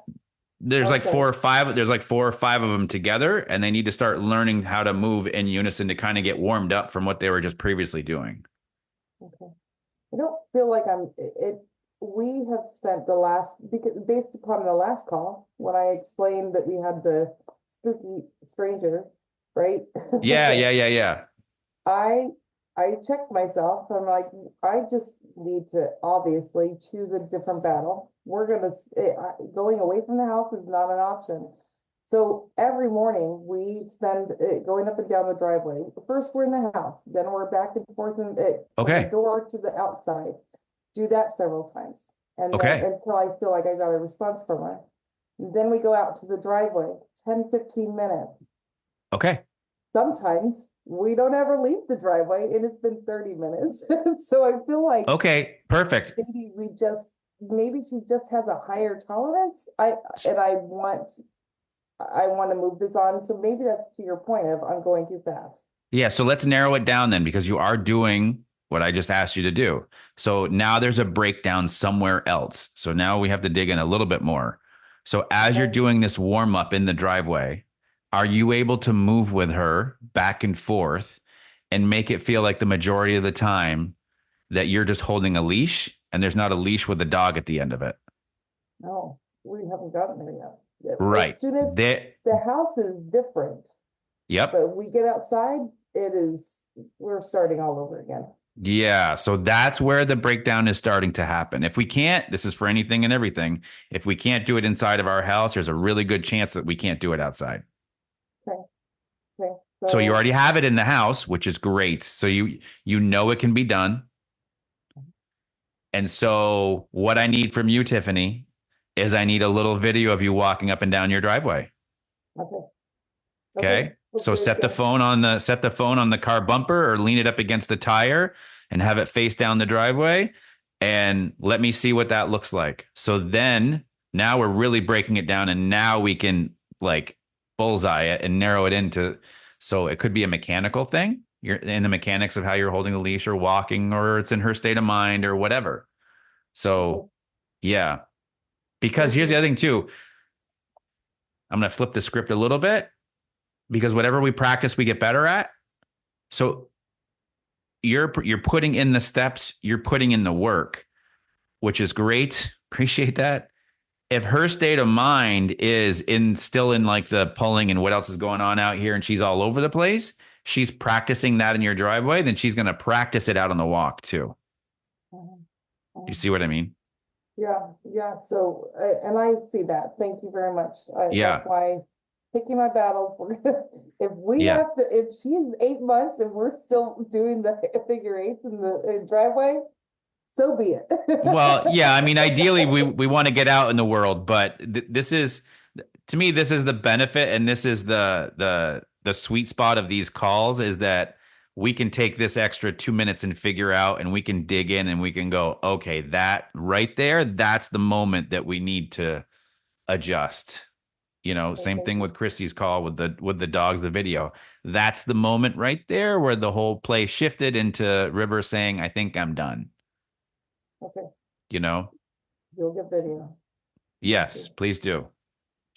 there's like Okay. 4 or 5 of them together, and they need to start learning how to move in unison to kind of get warmed up from what they were just previously doing. Okay. I don't feel like we have spent because based upon the last call, when I explained that we had the spooky stranger, right? Yeah. I checked myself. I'm like, I just need to obviously choose a different battle. Going away from the house is not an option. So every morning we spend going up and down the driveway. First we're in the house, then we're back and forth from the door to the outside. Do that several times. And then until I feel like I got a response from her. Then we go out to the driveway, 10, 15 minutes. Okay. Sometimes we don't ever leave the driveway and it's been 30 minutes. So I feel like okay, perfect. Maybe she just has a higher tolerance. I want to move this on. So maybe that's to your point of I'm going too fast. Yeah, so let's narrow it down then, because you are doing what I just asked you to do. So now there's a breakdown somewhere else. So now we have to dig in a little bit more. So as you're doing this warm up in the driveway, are you able to move with her back and forth and make it feel like the majority of the time that you're just holding a leash and there's not a leash with a dog at the end of it? No, we haven't gotten there yet. Right. As soon as the house is different. Yep. But we get outside, we're starting all over again. Yeah. So that's where the breakdown is starting to happen. If we can't, this is for anything and everything. If we can't do it inside of our house, there's a really good chance that we can't do it outside. Okay. So you already have it in the house, which is great. So you know it can be done. And so what I need from you, Tiffany, is I need a little video of you walking up and down your driveway. Okay. So set the phone on the car bumper or lean it up against the tire and have it face down the driveway and let me see what that looks like. So then now we're really breaking it down, and now we can like bullseye it and narrow it into, so it could be a mechanical thing. You're in the mechanics of how you're holding the leash or walking, or it's in her state of mind or whatever. So yeah, because here's the other thing too. I'm going to flip the script a little bit, because whatever we practice, we get better at. So you're putting in the steps, you're putting in the work, which is great. Appreciate that. If her state of mind is still in like the pulling and what else is going on out here, and she's all over the place, she's practicing that in your driveway, then she's going to practice it out on the walk too. You see what I mean? Yeah. So, and I see that. Thank you very much. That's why picking my battles. If she's 8 months and we're still doing the figure eights in the driveway, so be it. Well, yeah. I mean, ideally, we want to get out in the world, but this is, to me, this is the benefit, and this is the sweet spot of these calls, is that we can take this extra 2 minutes and figure out, and we can dig in and we can go, okay, that right there, that's the moment that we need to adjust. Same thing with Christy's call with the dogs, the video. That's the moment right there where the whole play shifted into River saying, I think I'm done. Okay. You'll get video. Yes, please do.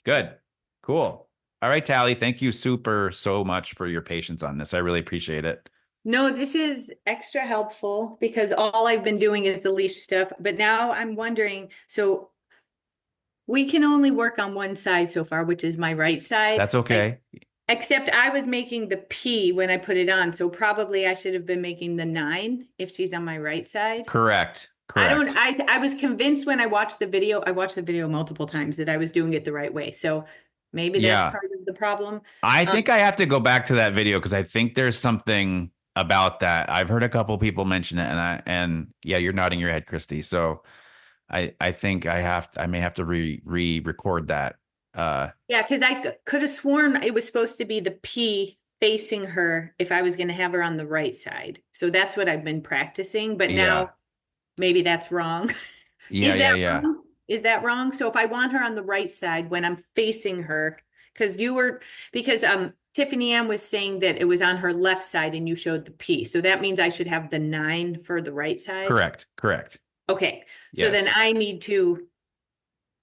Good. Cool. All right, Tali, thank you so much for your patience on this. I really appreciate it. No, this is extra helpful because all I've been doing is the leash stuff. But now I'm wondering, so we can only work on one side so far, which is my right side. That's okay. Except I was making the P when I put it on. So probably I should have been making the 9 if she's on my right side. Correct. I was convinced when I watched the video multiple times that I was doing it the right way. So maybe that's part of the problem. I think I have to go back to that video because I think there's something about that. I've heard a couple people mention it, and you're nodding your head, Christy. So I think I may have to re-record that. Because I could have sworn it was supposed to be the P facing her if I was going to have her on the right side. So that's what I've been practicing. But now maybe that's wrong. Wrong? Is that wrong? So if I want her on the right side when I'm facing her, because TiffianyAnn was saying that it was on her left side and you showed the P. So that means I should have the 9 for the right side. Correct. Okay. So then Yes.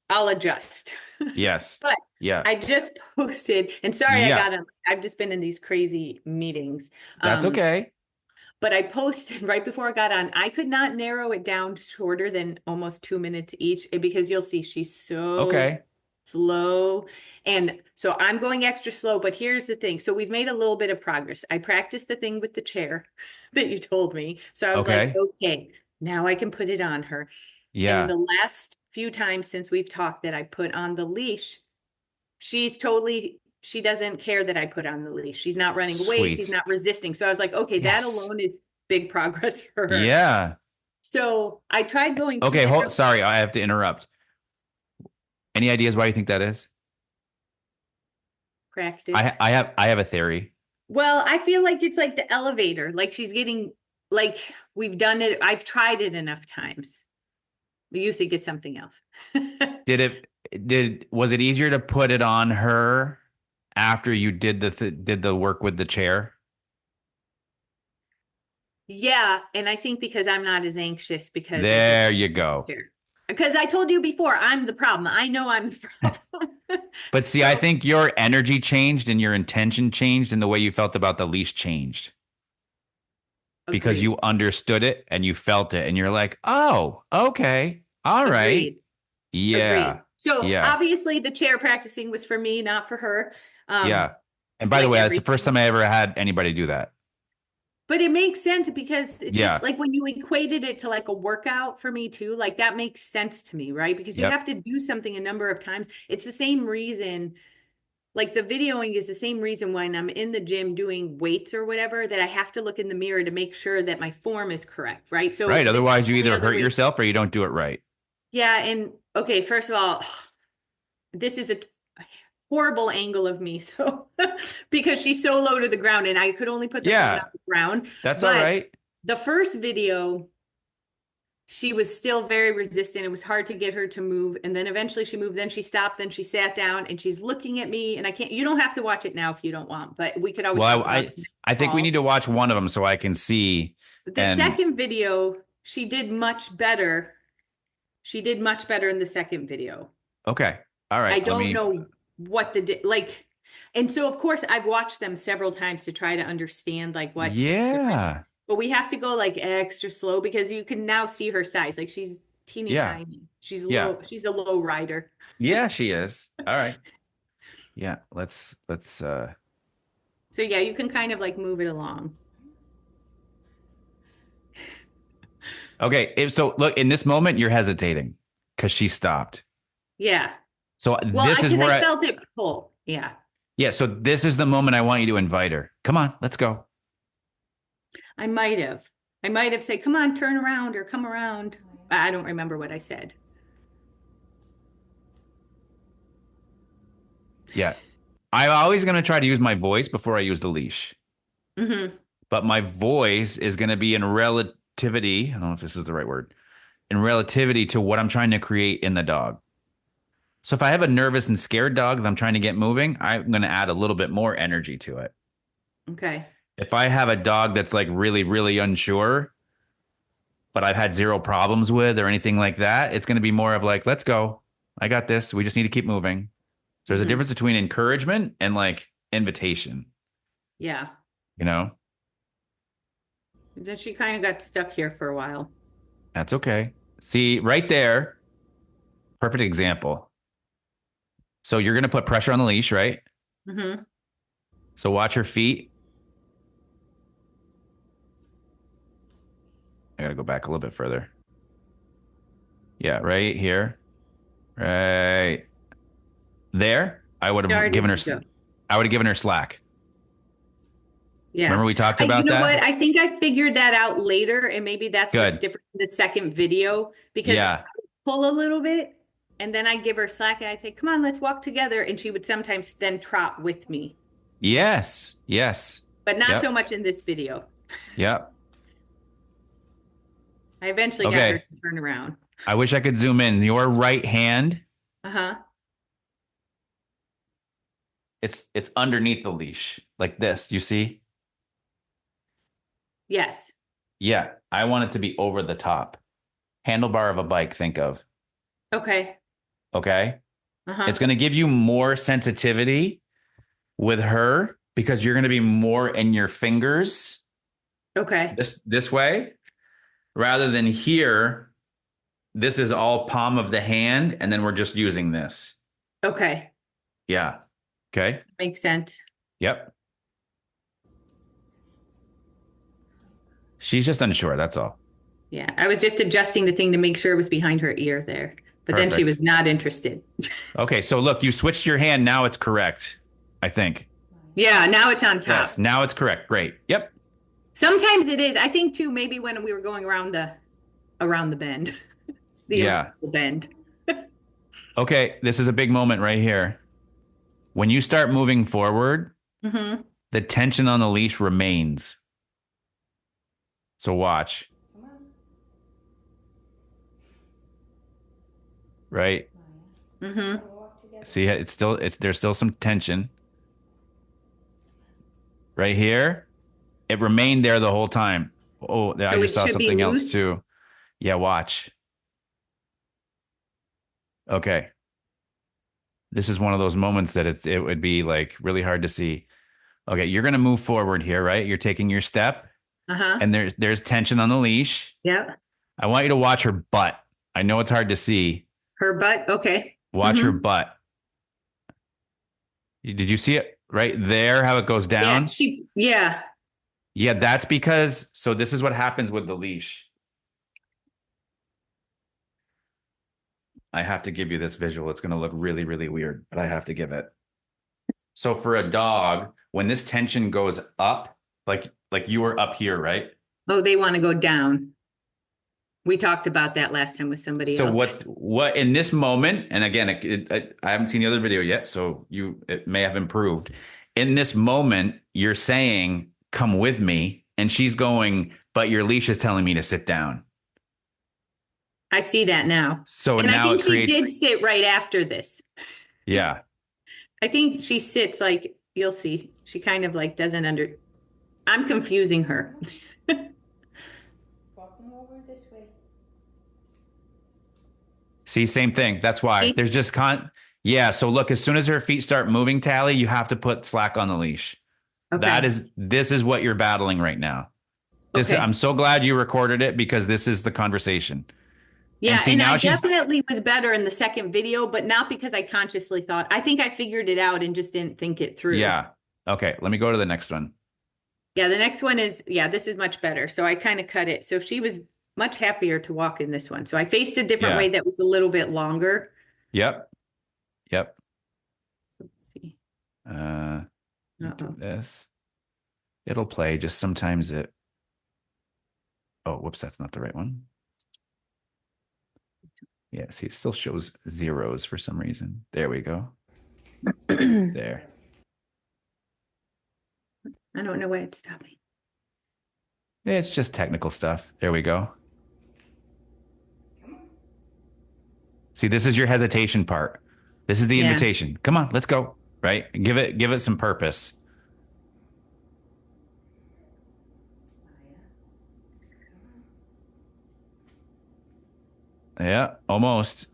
I'll adjust. Yes. But Yeah. I just posted, and sorry, Yeah. I've just been in these crazy meetings. That's okay. But I posted right before I got on, I could not narrow it down shorter than almost 2 minutes each because you'll see she's so Okay. slow. And so I'm going extra slow, but here's the thing. So we've made a little bit of progress. I practiced the thing with the chair that you told me. So I was like, okay, now I can put it on her. Yeah. And the last few times since we've talked that I put on the leash, she doesn't care that I put on the leash. She's not running away. She's not resisting. So I was like, okay, that alone is big progress for her. Yeah. So I tried going. Okay. Sorry. I have to interrupt. Any ideas why you think that is? Practice. I have a theory. Well, I feel like it's like the elevator. Like she's getting, like we've done it. I've tried it enough times. But you think it's something else. Was it easier to put it on her after you did the work with the chair? Yeah, and I think because I'm not as anxious because there you go. Because I told you before, I'm the problem. I know I'm the problem. But see, I think your energy changed and your intention changed and the way you felt about the leash changed. Because you understood it and you felt it and you're like, oh, okay. All right. Agreed. Yeah. Agreed. So obviously the chair practicing was for me, not for her. Yeah. And by the way, that's the first time I ever had anybody do that. But it makes sense because it's just like when you equated it to like a workout for me too, like that makes sense to me, right? Because you have to do something a number of times. It's the same reason, like the videoing is the same reason when I'm in the gym doing weights or whatever, that I have to look in the mirror to make sure that my form is correct, right? So right. Otherwise you either hurt yourself or you don't do it right. Yeah. And okay, first of all, this is a horrible angle of me. So because she's so low to the ground and I could only put the phone on the ground. That's all right. The first video, she was still very resistant. It was hard to get her to move. And then eventually she moved, then she stopped, then she sat down and she's looking at me and you don't have to watch it now if you don't want, but we could always. Well, I think we need to watch one of them so I can see. The second video, she did much better. She did much better in the second video. Okay. All right. I don't know what and so of course I've watched them several times to try to understand like what. Yeah. But we have to go like extra slow because you can now see her size. Like she's teeny tiny. She's low. She's a low rider. Yeah, she is. All right. Yeah. Let's. So yeah, you can kind of like move it along. Okay. So look, in this moment, you're hesitating because she stopped. Yeah. So this is where I felt it pull. Yeah. Yeah. So this is the moment I want you to invite her. Come on, let's go. I might have said, come on, turn around or come around. I don't remember what I said. Yeah. I'm always going to try to use my voice before I use the leash. Mm-hmm. But my voice is going to be in relativity. I don't know if this is the right word. In relativity to what I'm trying to create in the dog. So if I have a nervous and scared dog that I'm trying to get moving, I'm going to add a little bit more energy to it. Okay. If I have a dog that's like really, really unsure, but I've had zero problems with or anything like that, it's going to be more of like, let's go. I got this. We just need to keep moving. So there's a difference between encouragement and like invitation. Yeah. You know? Then she kind of got stuck here for a while. That's okay. See, right there, perfect example. So you're going to put pressure on the leash, right? Mm-hmm. So watch her feet. I got to go back a little bit further. Yeah, right here. Right there. I would have given her slack. Yeah. Remember we talked about that? You know what? I think I figured that out later, and maybe that's what's different in the second video, because I would pull a little bit and then I'd give her slack and I'd say, come on, let's walk together. And she would sometimes then trot with me. Yes. Yes. But not so much in this video. Yep. I eventually got her to turn around. I wish I could zoom in. Your right hand. Uh-huh. it's underneath the leash like this. You see? Yes. Yeah. I want it to be over the top. Handlebar of a bike, think of. Okay. Okay. Uh-huh. It's going to give you more sensitivity with her because you're going to be more in your fingers Okay. this way rather than here. This is all palm of the hand, and then we're just using this. Okay. Yeah. Okay. Makes sense. Yep. She's just unsure. That's all. Yeah. I was just adjusting the thing to make sure it was behind her ear there. But then she Perfect. was not interested. Okay. So look, you switched your hand. Now it's correct. I think. Yeah. Now it's on top. Yes. Now it's correct. Great. Yep. Sometimes it is. I think too, maybe when we were going around the bend. Yeah. Bend. Okay. This is a big moment right here. When you start moving forward, the tension on the leash remains. So watch. Right? See, there's still some tension. Right here. It remained there the whole time. Oh, I just saw something else too. Yeah, watch. Okay. This is one of those moments that it would be like really hard to see. Okay, you're going to move forward here, right? You're taking your step. And there's tension on the leash. Yep. I want you to watch her butt. I know it's hard to see. Her butt. Okay. Watch her butt. Did you see it right there? How it goes down? Yeah. Yeah, that's because. So this is what happens with the leash. I have to give you this visual. It's going to look really, really weird, but I have to give it. So for a dog, when this tension goes up, like you were up here, right? Oh, they want to go down. We talked about that last time with somebody else. So what in this moment, and again, I haven't seen the other video yet, so it may have improved. In this moment, you're saying, "Come with me," and she's going, "But your leash is telling me to sit down." I see that now. So and now I think it creates. She did sit right after this. Yeah. I think she sits like you'll see. She kind of like doesn't I'm confusing her. See, same thing. That's why there's just yeah. So look, as soon as her feet start moving, Tali, you have to put slack on the leash. Okay. This is what you're battling right now. Okay. I'm so glad you recorded it because this is the conversation. Yeah, and I definitely was better in the second video, but not because I consciously thought. I think I figured it out and just didn't think it through. Yeah. Okay, let me go to the next one. Yeah, the next one is, this is much better. So I kind of cut it. So she was much happier to walk in this one. So I faced a different way that was a little bit longer. Yep. Let's see. Do this. It'll play, just sometimes it. Oh, whoops, that's not the right one. Yeah, see, it still shows zeros for some reason. There we go. There. I don't know why it's stopping. It's just technical stuff. There we go. See, this is your hesitation part. This is the invitation. Come on, let's go. Right? Give it some purpose. Yeah, almost.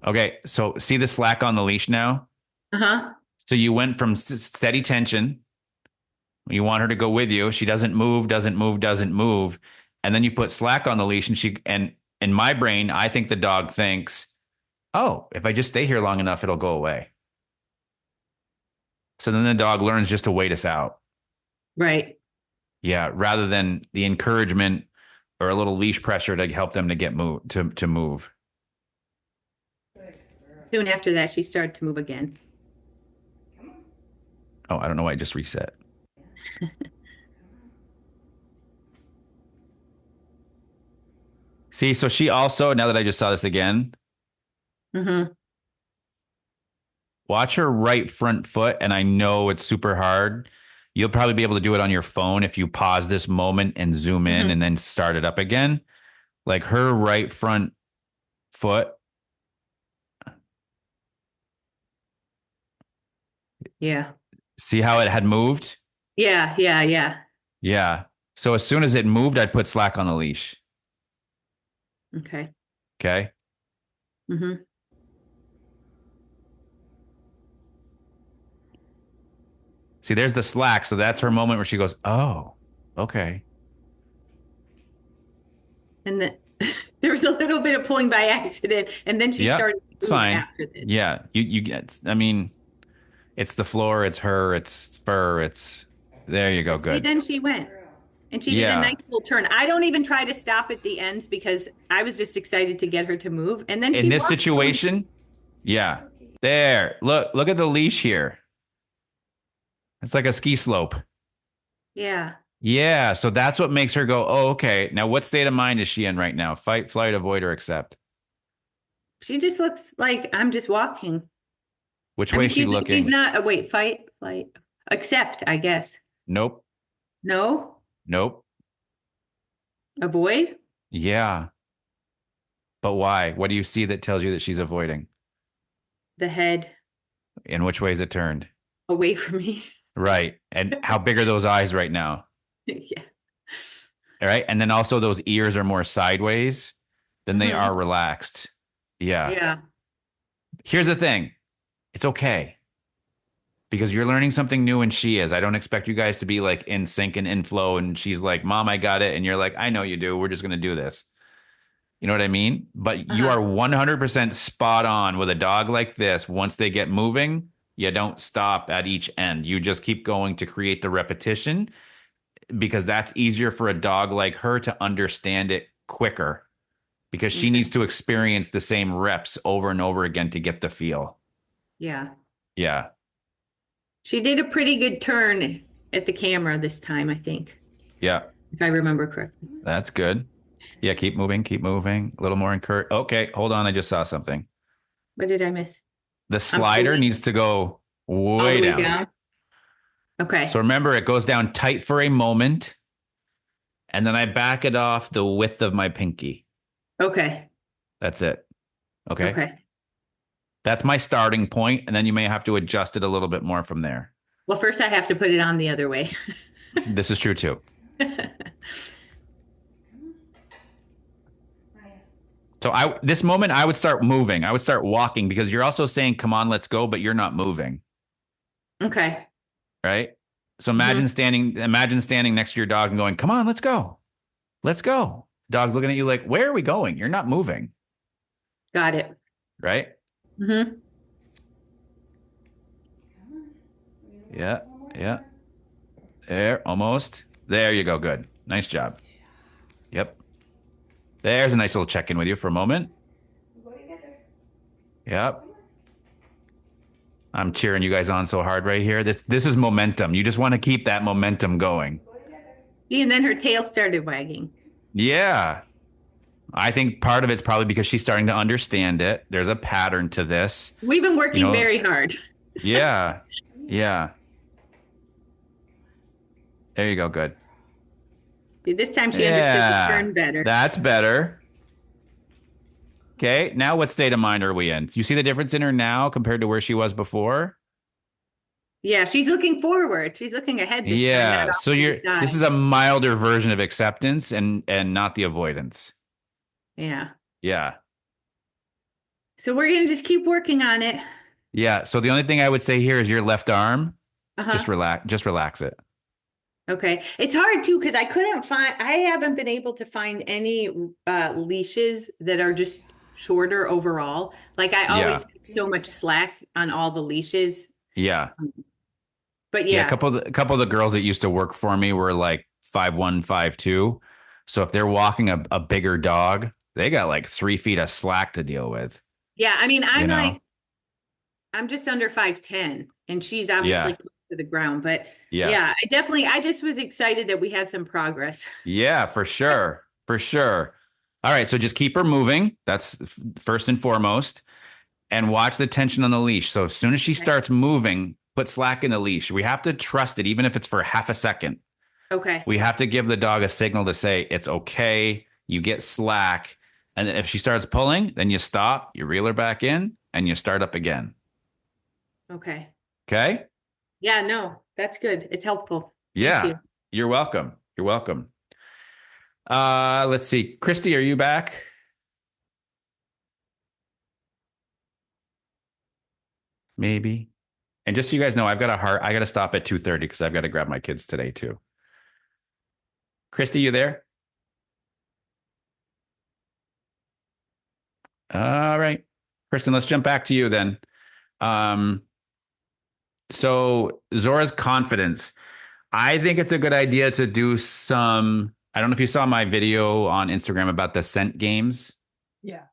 Okay, so see the slack on the leash now? So you went from steady tension. You want her to go with you. She doesn't move. And then you put slack on the leash and in my brain, I think the dog thinks, oh, if I just stay here long enough, it'll go away. So then the dog learns just to wait us out. Right. Yeah, rather than the encouragement or a little leash pressure to help them to move. Soon after that, she started to move again. Oh, I don't know why I just reset. See, so she also, now that I just saw this again, watch her right front foot, and I know it's super hard. You'll probably be able to do it on your phone if you pause this moment and zoom in and then start it up again. Like her right front foot. Yeah. See how it had moved? Yeah. Yeah. Yeah. Yeah. So as soon as it moved, I'd put slack on the leash. Okay. Okay. Mm-hmm. See, there's the slack. So that's her moment where she goes, oh, okay. And then there was a little bit of pulling by accident, and then she Yep. started to It's move fine. after this. Yeah. You get, I mean, it's the floor, it's her, it's fur, it's, there you go. See, Good. then she went. And she did a Yeah. nice little turn. I don't even try to stop at the ends because I was just excited to get her to move. And then she In this walked situation, yeah. There. Look at the leash here. It's like a ski slope. Yeah. Yeah. So that's what makes her go, oh, okay. Now, what state of mind is she in right now? Fight, flight, avoid, or accept? She just looks like I'm just walking. Which I way mean, is she looking? she's not, wait, fight, flight, accept, I guess. Nope. No? Nope. Avoid? Yeah. But why? What do you see that tells you that she's avoiding? The head In which way is it turned? away from me. Right. And how big are those eyes right now? Yeah. All right. And then also those ears are more sideways than they Mhm. are relaxed. Yeah. Yeah. Here's the thing. It's okay. Because you're learning something new and she is. I don't expect you guys to be like in sync and in flow. And she's like, Mom, I got it. And you're like, I know you do. We're just going to do this. You know what I mean? But you Uh-huh. are 100% spot on with a dog like this. Once they get moving, you don't stop at each end. You just keep going to create the repetition because that's easier for a dog like her to understand it quicker because she Okay. needs to experience the same reps over and over again to get the feel. Yeah. Yeah. She did a pretty good turn at the camera this time, I think, Yeah. if I remember correctly. That's good. Yeah. Keep moving. Keep moving. A little more encourage. Okay. Hold on. I just saw something. What did I miss? The slider pulling needs to go all way the way down. Okay. So remember, it goes down tight for a moment, and then I back it off the width of my pinky. Okay. That's it. Okay. Okay. That's my starting point, and then you may have to adjust it a little bit more from there. Well, first I have to put it on the other way. This is true too. So this moment I would start moving. I would start walking because you're also saying, come on, let's go, but you're not moving. Okay. Right. So imagine standing next to your dog and going, come on, let's go. Let's go. Dog's looking at you like, where are we going? You're not moving. Got it. Right. Mm-hmm. Yeah. Yeah. There. Almost. There you go. Good. Nice job. Yep. There's a nice little check-in with you for a moment. Yep. I'm cheering you guys on so hard right here. This is momentum. You just want to keep that momentum going. And then her tail started wagging. Yeah. I think part of it's probably because she's starting to understand it. There's a pattern to this. We've been working very hard. Yeah. Yeah. There you go. Good. This time she understood the turn better. That's better. Okay. Now what state of mind are we in? You see the difference in her now compared to where she was before? Yeah, she's looking forward. She's looking ahead this time. Yeah. not So off to the side. this is a milder version of acceptance and not the avoidance. Yeah. Yeah. So we're going to just keep working on it. Yeah. So the only thing I would say here is your left arm. Uh-huh. Just relax it. Okay. It's hard too because I haven't been able to find any leashes that are just shorter overall. Like I always have so much slack on all the leashes. Yeah. But yeah. A couple of the girls that used to work for me were like 5'1", 5'2". So if they're walking a bigger dog, they got like 3 feet of slack to deal with. Yeah. I mean, I'm just under 5'10", and she's obviously close to the ground, but yeah, I just was excited that we had some progress. Yeah, for sure. For sure. All right. So just keep her moving. That's first and foremost. And watch the tension on the leash. So as soon as she starts moving, put slack in the leash. We have to trust it, even if it's for half a second. Okay. We have to give the dog a signal to say, it's okay. You get slack. And then if she starts pulling, then you stop, you reel her back in, and you start up again. Okay. Okay? Yeah, no, that's good. It's helpful. Thank Yeah, you. you're welcome. You're welcome. Let's see. Christy, are you back? Maybe. And just so you guys know, I got to stop at 2:30 because I've got to grab my kids today too. Christy, you there? All right. Kristen, let's jump back to you then. So Zora's confidence. I think it's a good idea to do some, I don't know if you saw my video on Instagram about the scent games. Yeah.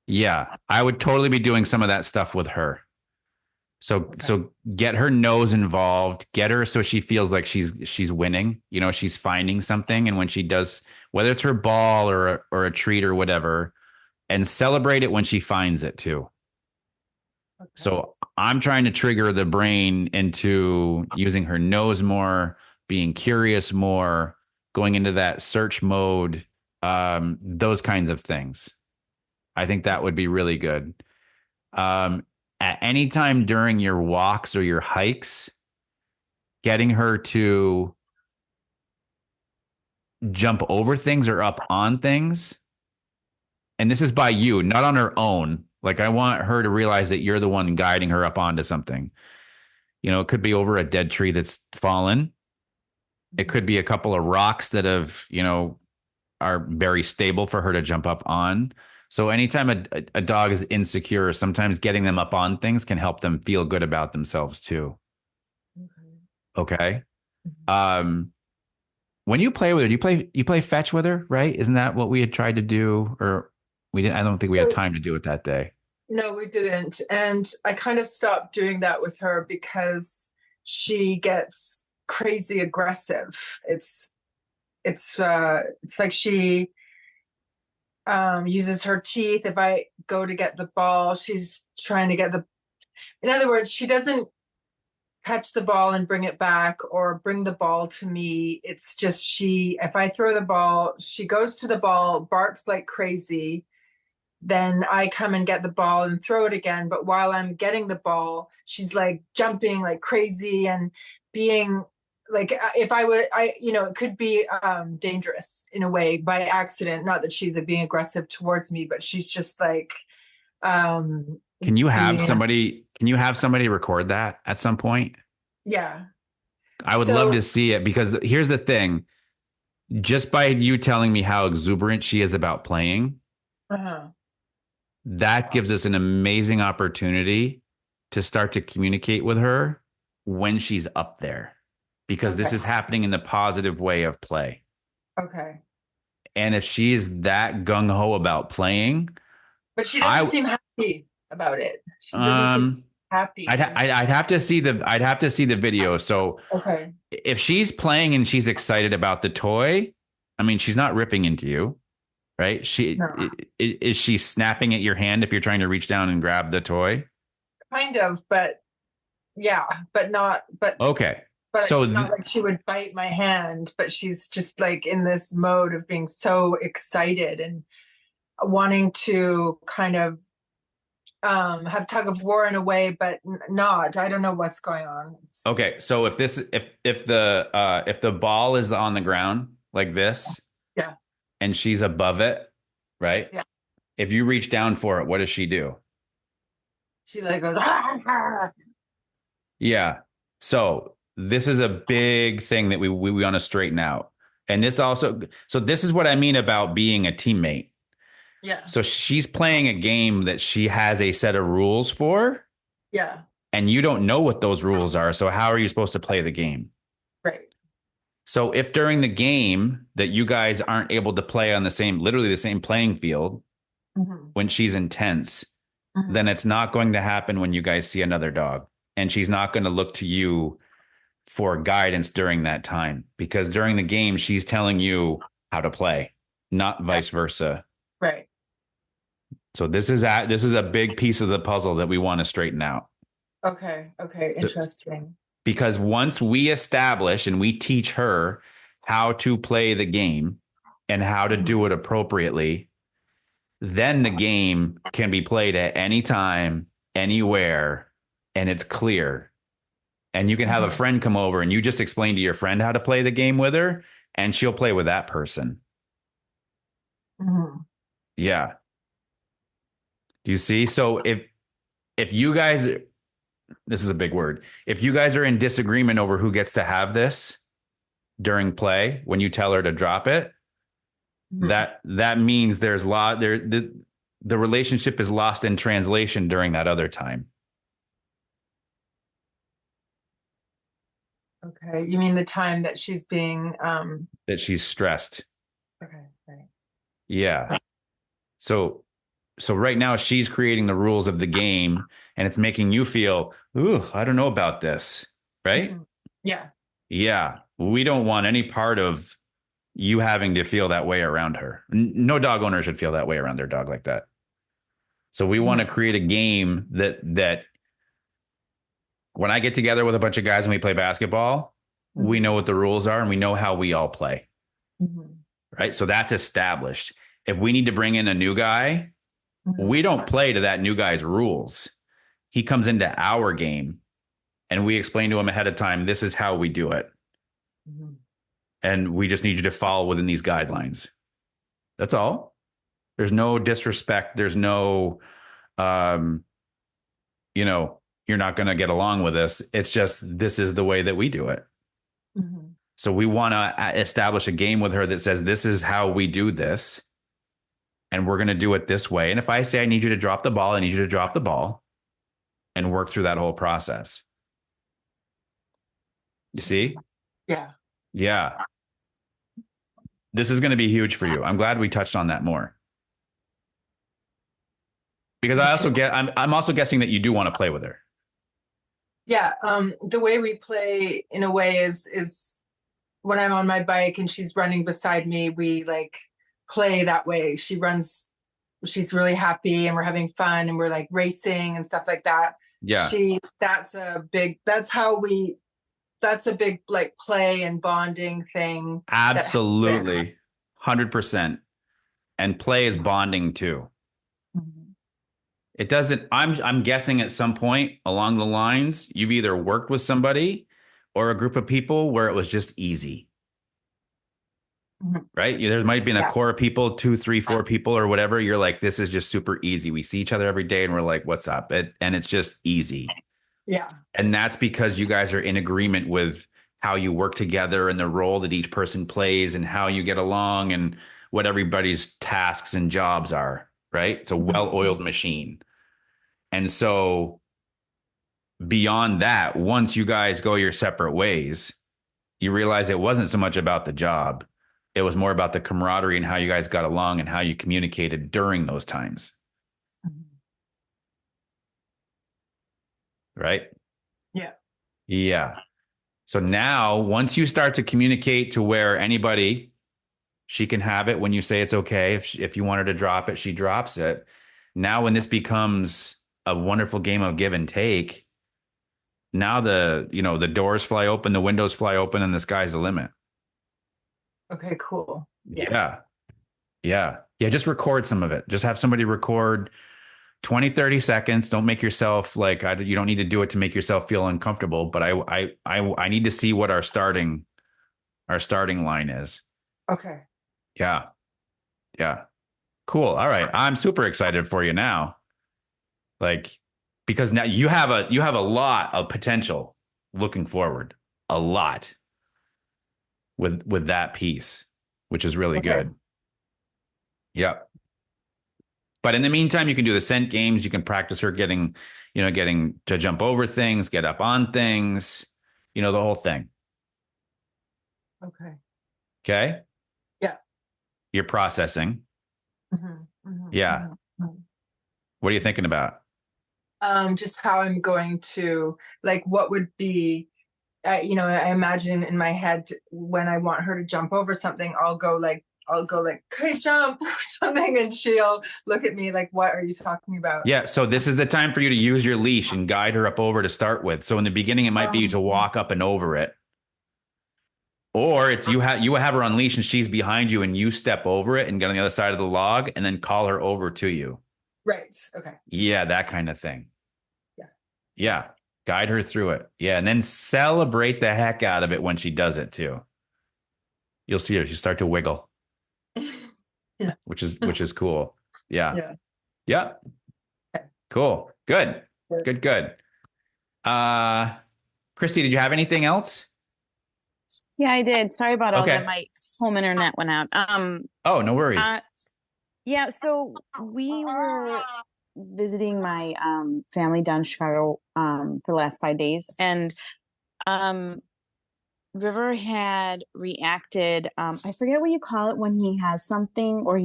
Yeah, I would totally be doing some of that stuff with her. So get her nose involved, get her so she feels like she's winning, she's finding something. And when she does, whether it's her ball or a treat or whatever, and celebrate it when she finds it too. Okay. So I'm trying to trigger the brain into using her nose more, being curious more, going into that search mode, those kinds of things. I think that would be really good. At any time during your walks or your hikes, getting her to jump over things or up on things. And this is by you, not on her own. Like, I want her to realize that you're the one guiding her up onto something. It could be over a dead tree that's fallen. It could be a couple of rocks that have, are very stable for her to jump up on. So anytime a dog is insecure, sometimes getting them up on things can help them feel good about themselves too. Okay. When you play with her, you play fetch with her, right? Isn't that what we had tried to do? Or we didn't, I don't think we had time to do it that day. No, we didn't. And I kind of stopped doing that with her because she gets crazy aggressive. It's like she uses her teeth. If I go to get the ball, she's trying to get in other words, she doesn't catch the ball and bring it back or bring the ball to me. It's just if I throw the ball, she goes to the ball, barks like crazy. Then I come and get the ball and throw it again. But while I'm getting the ball, she's like jumping like crazy and being like, if I would, it could be dangerous in a way by accident. Not that she's being aggressive towards me, but she's just like, can you have somebody record that at some point? Yeah. I would love to see it, because here's the thing. Just by you telling me how exuberant she is about playing, that gives us an amazing opportunity to start to communicate with her when she's up there, because this is happening in the positive way of play. Okay. And if she's that gung-ho about playing, but she doesn't seem happy about it. She doesn't seem happy. I'd have to see the video. So if she's playing and she's excited about the toy, I mean, she's not ripping into you, right? Is she snapping at your hand if you're trying to reach down and grab the toy? Kind of, but okay. But so it's not like she would bite my hand, but she's just like in this mode of being so excited and wanting to kind of have tug of war in a way, but not. I don't know what's going on. Okay, so if the ball is on the ground like this, and she's above it, right? Yeah. If you reach down for it, what does she do? She like goes. Ah! Yeah. So this is a big thing that we want to straighten out, and this is what I mean about being a teammate. Yeah. So she's playing a game that she has a set of rules for. Yeah. And you don't know what those rules are. So how are you supposed to play the game? Right. So if during the game that you guys aren't able to play on literally the same playing field, when she's intense, then it's not going to happen when you guys see another dog. And she's not going to look to you for guidance during that time, because during the game, she's telling you how to play, not vice versa. Right. So this is a big piece of the puzzle that we want to straighten out. Okay. Interesting. Because once we establish and we teach her how to play the game and how to do it appropriately, then the game can be played at any time, anywhere, and it's clear. And you can have a friend come over and you just explain to your friend how to play the game with her, and she'll play with that person. Mhm. Yeah. Do you see? So if you guys, this is a big word. If you guys are in disagreement over who gets to have this during play, when you tell her to drop it, that means there's the relationship is lost in translation during that other time. Okay. You mean the time that she's being That she's stressed. okay, right. Yeah. So right now she's creating the rules of the game, and it's making you feel, ooh, I don't know about this. Right? Mhm. Yeah. Yeah. We don't want any part of you having to feel that way around her. No dog owner should feel that way around their dog like that. So we want to create a game that when I get together with a bunch of guys and we play basketball, we know what the rules are and we know how we all play. Right? So that's established. If we need to bring in a new guy, we don't play to that new guy's rules. He comes into our game and we explain to him ahead of time, this is how we do it. And we just need you to follow within these guidelines. That's all. There's no disrespect. There's no, you're not going to get along with this. It's just, this is the way that we do it. So we want to establish a game with her that says, this is how we do this. And we're going to do it this way. And if I say, I need you to drop the ball, I need you to drop the ball and work through that whole process. You see? Yeah. Yeah. This is going to be huge for you. I'm glad we touched on that more. Because I'm also guessing that you do want to play with her. Yeah. The way we play in a way is when I'm on my bike and she's running beside me, we like play that way. She's really happy and we're having fun and we're like racing and stuff like that. Yeah. That's a big like play and bonding thing. Absolutely. 100%. And play is bonding too. It doesn't, I'm guessing at some point along the lines, you've either worked with somebody or a group of people where it was just easy. Right? There might be a core of people, 2, 3, 4 people or whatever. You're like, this is just super easy. We see each other every day and we're like, what's up? And it's just easy. Yeah. And that's because you guys are in agreement with how you work together and the role that each person plays and how you get along and what everybody's tasks and jobs are. Right? It's a well-oiled machine. And so beyond that, once you guys go your separate ways, you realize it wasn't so much about the job. It was more about the camaraderie and how you guys got along and how you communicated during those times. Right? Yeah. Yeah. So now once you start to communicate to where anybody, she can have it when you say it's okay. If you want her to drop it, she drops it. Now when this becomes a wonderful game of give and take, now the doors fly open, the windows fly open, and the sky's the limit. Okay, cool. Yeah. Just record some of it. Just have somebody record 20, 30 seconds. Don't make yourself like, you don't need to do it to make yourself feel uncomfortable, but I need to see what our starting line is. Okay. Yeah. Cool. All right. I'm super excited for you now. Like, because now you have a lot of potential looking forward, a lot with that piece, which is really good. Yep. But in the meantime, you can do the scent games. You can practice her getting to jump over things, get up on things, the whole thing. Okay. Okay. Yeah. You're processing. Yeah. What are you thinking about? Just how I'm going to, like, what would be, I imagine in my head when I want her to jump over something, I'll go like, can I jump or something? And she'll look at me like, what are you talking about? Yeah. So this is the time for you to use your leash and guide her up over to start with. So in the beginning, it might be to walk up and over it. Or it's you have her on leash and she's behind you and you step over it and get on the other side of the log and then call her over to you. Right. Okay. Yeah, that kind of thing. Yeah. Yeah. Guide her through it. Yeah. And then celebrate the heck out of it when she does it too. You'll see her. She start to wiggle. Yeah. Which is cool. Yeah. Yeah. Yeah. Cool. Good. Good. Christy, did you have anything else? Yeah, I did. Sorry about all Okay. that. My home internet went out. Oh, no worries. Yeah, so we were visiting my family down in Chicago for the last 5 days, and River had reacted. I forget what you call it when he has something, or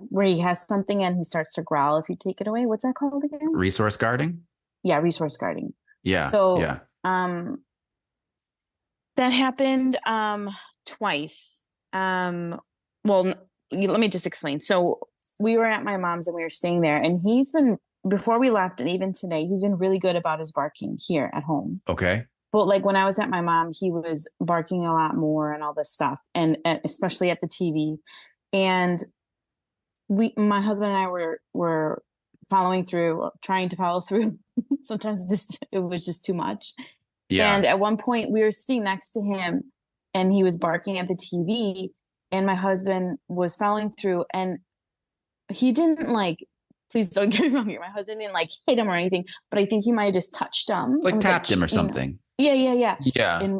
where he has something and he starts to growl if you take it away. What's that called again? Resource guarding? Yeah, resource guarding. Yeah. So yeah. that happened twice. Well, let me just explain. So we were at my mom's and we were staying there, and he's been, before we left and even today, he's been really good about his barking here at home. Okay. But like when I was at my mom, he was barking a lot more and all this stuff, and especially at the TV. And my husband and I were trying to follow through. Sometimes it was just too much. Yeah. And at one point we were sitting next to him and he was barking at the TV, and my husband was following through, and he didn't please don't get me wrong here. My husband didn't hit him or anything, but I think he might have just touched him. Like tapped him or something. Yeah. Yeah.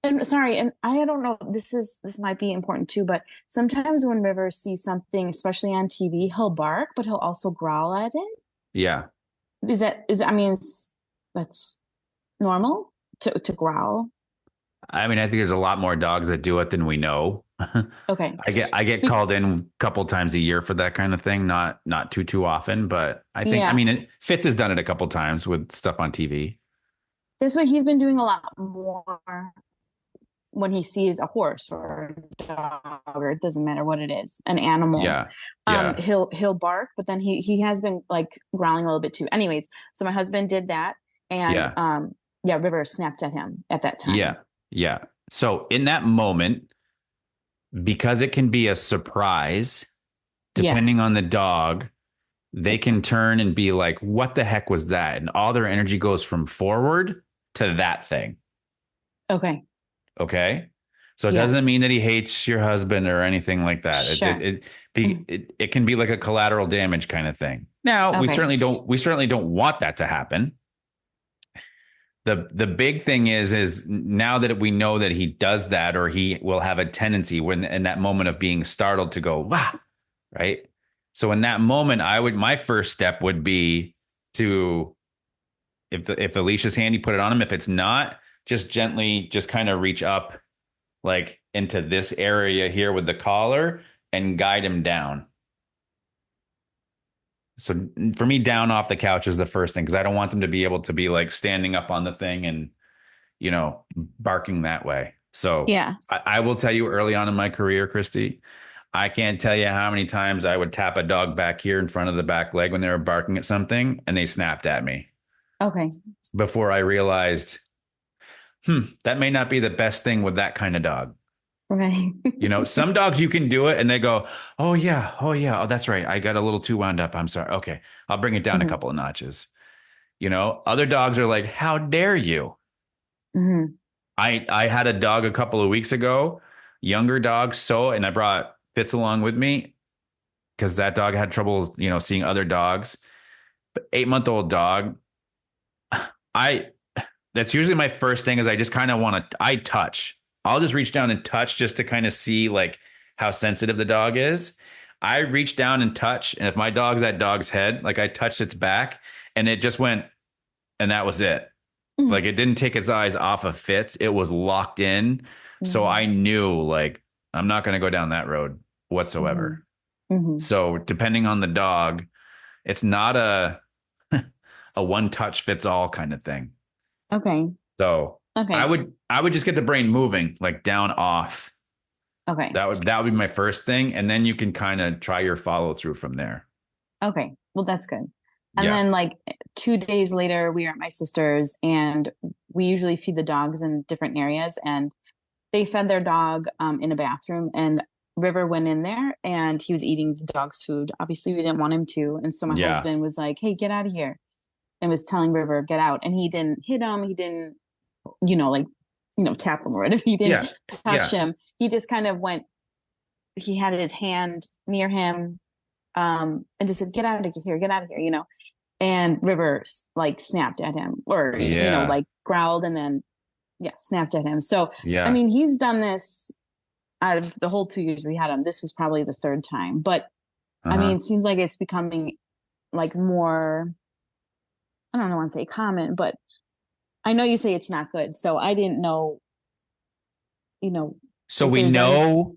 And sorry, and I don't know, this might be important too, but sometimes when River sees something, especially on TV, he'll bark, but he'll also growl at it. Yeah. That's normal to growl. I mean, I think there's a lot more dogs that do it than we know. Okay. I get called in a couple times a year for that kind of thing. Not too often, but I think, Fitz has done it a couple times with stuff on TV. This way he's been doing a lot more when he sees a horse or a dog, or it doesn't matter what it is, an animal. Yeah. He'll bark, but then he has been growling a little bit too. Anyways, so my husband did that, and River snapped at him at that time. Yeah. So in that moment, because it can be a surprise, depending on the dog, they can turn and be like, what the heck was that? And all their energy goes from forward to that thing. Okay. So it doesn't mean that he hates your husband or anything like that. Sure. It can be like a collateral damage kind of thing. Now, we certainly don't want that to happen. The big thing is now that we know that he does that, or he will have a tendency when in that moment of being startled to go, wah, right? So in that moment, my first step would be to, if the leash is handy, put it on him. If it's not, just gently, just kind of reach up into this area here with the collar and guide him down. So for me, down off the couch is the first thing, because I don't want them to be able to be standing up on the thing and, barking that way. So I will tell you, early on in my career, Christy, I can't tell you how many times I would tap a dog back here in front of the back leg when they were barking at something and they snapped at me. Okay. Before I realized, that may not be the best thing with that kind of dog. Right. Some dogs you can do it and they go, oh yeah. Oh, that's right. I got a little too wound up. I'm sorry. Okay. I'll bring it down a couple of notches. Other dogs are like, how dare you? Mm-hmm. I had a dog a couple of weeks ago, younger dog. And I brought Fitz along with me because that dog had trouble, seeing other dogs. But 8-month-old dog, that's usually my first thing is I just kind of I touch. I'll just reach down and touch just to kind of see how sensitive the dog is. I reach down and touch. And if my dog's at dog's head, I touched its back and it just went, and that was it. Mm-hmm. It didn't take its eyes off of Fitz. It was locked in. Mm-hmm. So I knew I'm not going to go down that road whatsoever. Mm-hmm. So depending on the dog, it's not a one touch fits all kind of thing. Okay. So I would just get the brain moving, down off. Okay. That would be my first thing. And then you can kind of try your follow through from there. Okay. Well, that's good. And then 2 days later, we were at my sister's, and we usually feed the dogs in different areas, and they fed their dog in a bathroom, and River went in there and he was eating the dog's food. Obviously we didn't want him to. And so my husband was like, hey, get out of here. and was telling River, get out. And he didn't hit him. He didn't, tap him or whatever. He didn't touch him. He just kind of went, he had his hand near him, and just said, get out of here, and River like snapped at him or, like growled and then, snapped at him. So, I mean, he's done this out of the whole 2 years we had him. This was probably the third time, but I mean, it seems like it's becoming like more, I don't want to say common, but I know you say it's not good. So I didn't know, So we know,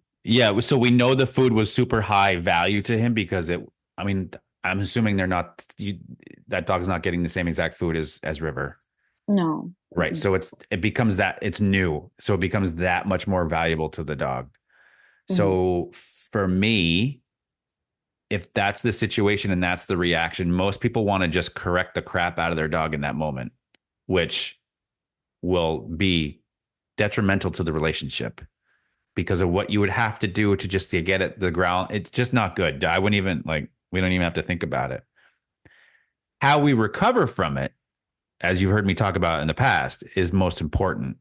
so we know the food was super high value to him because I'm assuming that dog's not getting the same exact food as River. No. Right. So it becomes that it's new. So it becomes that much more valuable to the dog. So for me, if that's the situation and that's the reaction, most people want to just correct the crap out of their dog in that moment, which will be detrimental to the relationship because of what you would have to do to just to get at the ground. It's just not good. I wouldn't even we don't even have to think about it. How we recover from it, as you've heard me talk about in the past, is most important.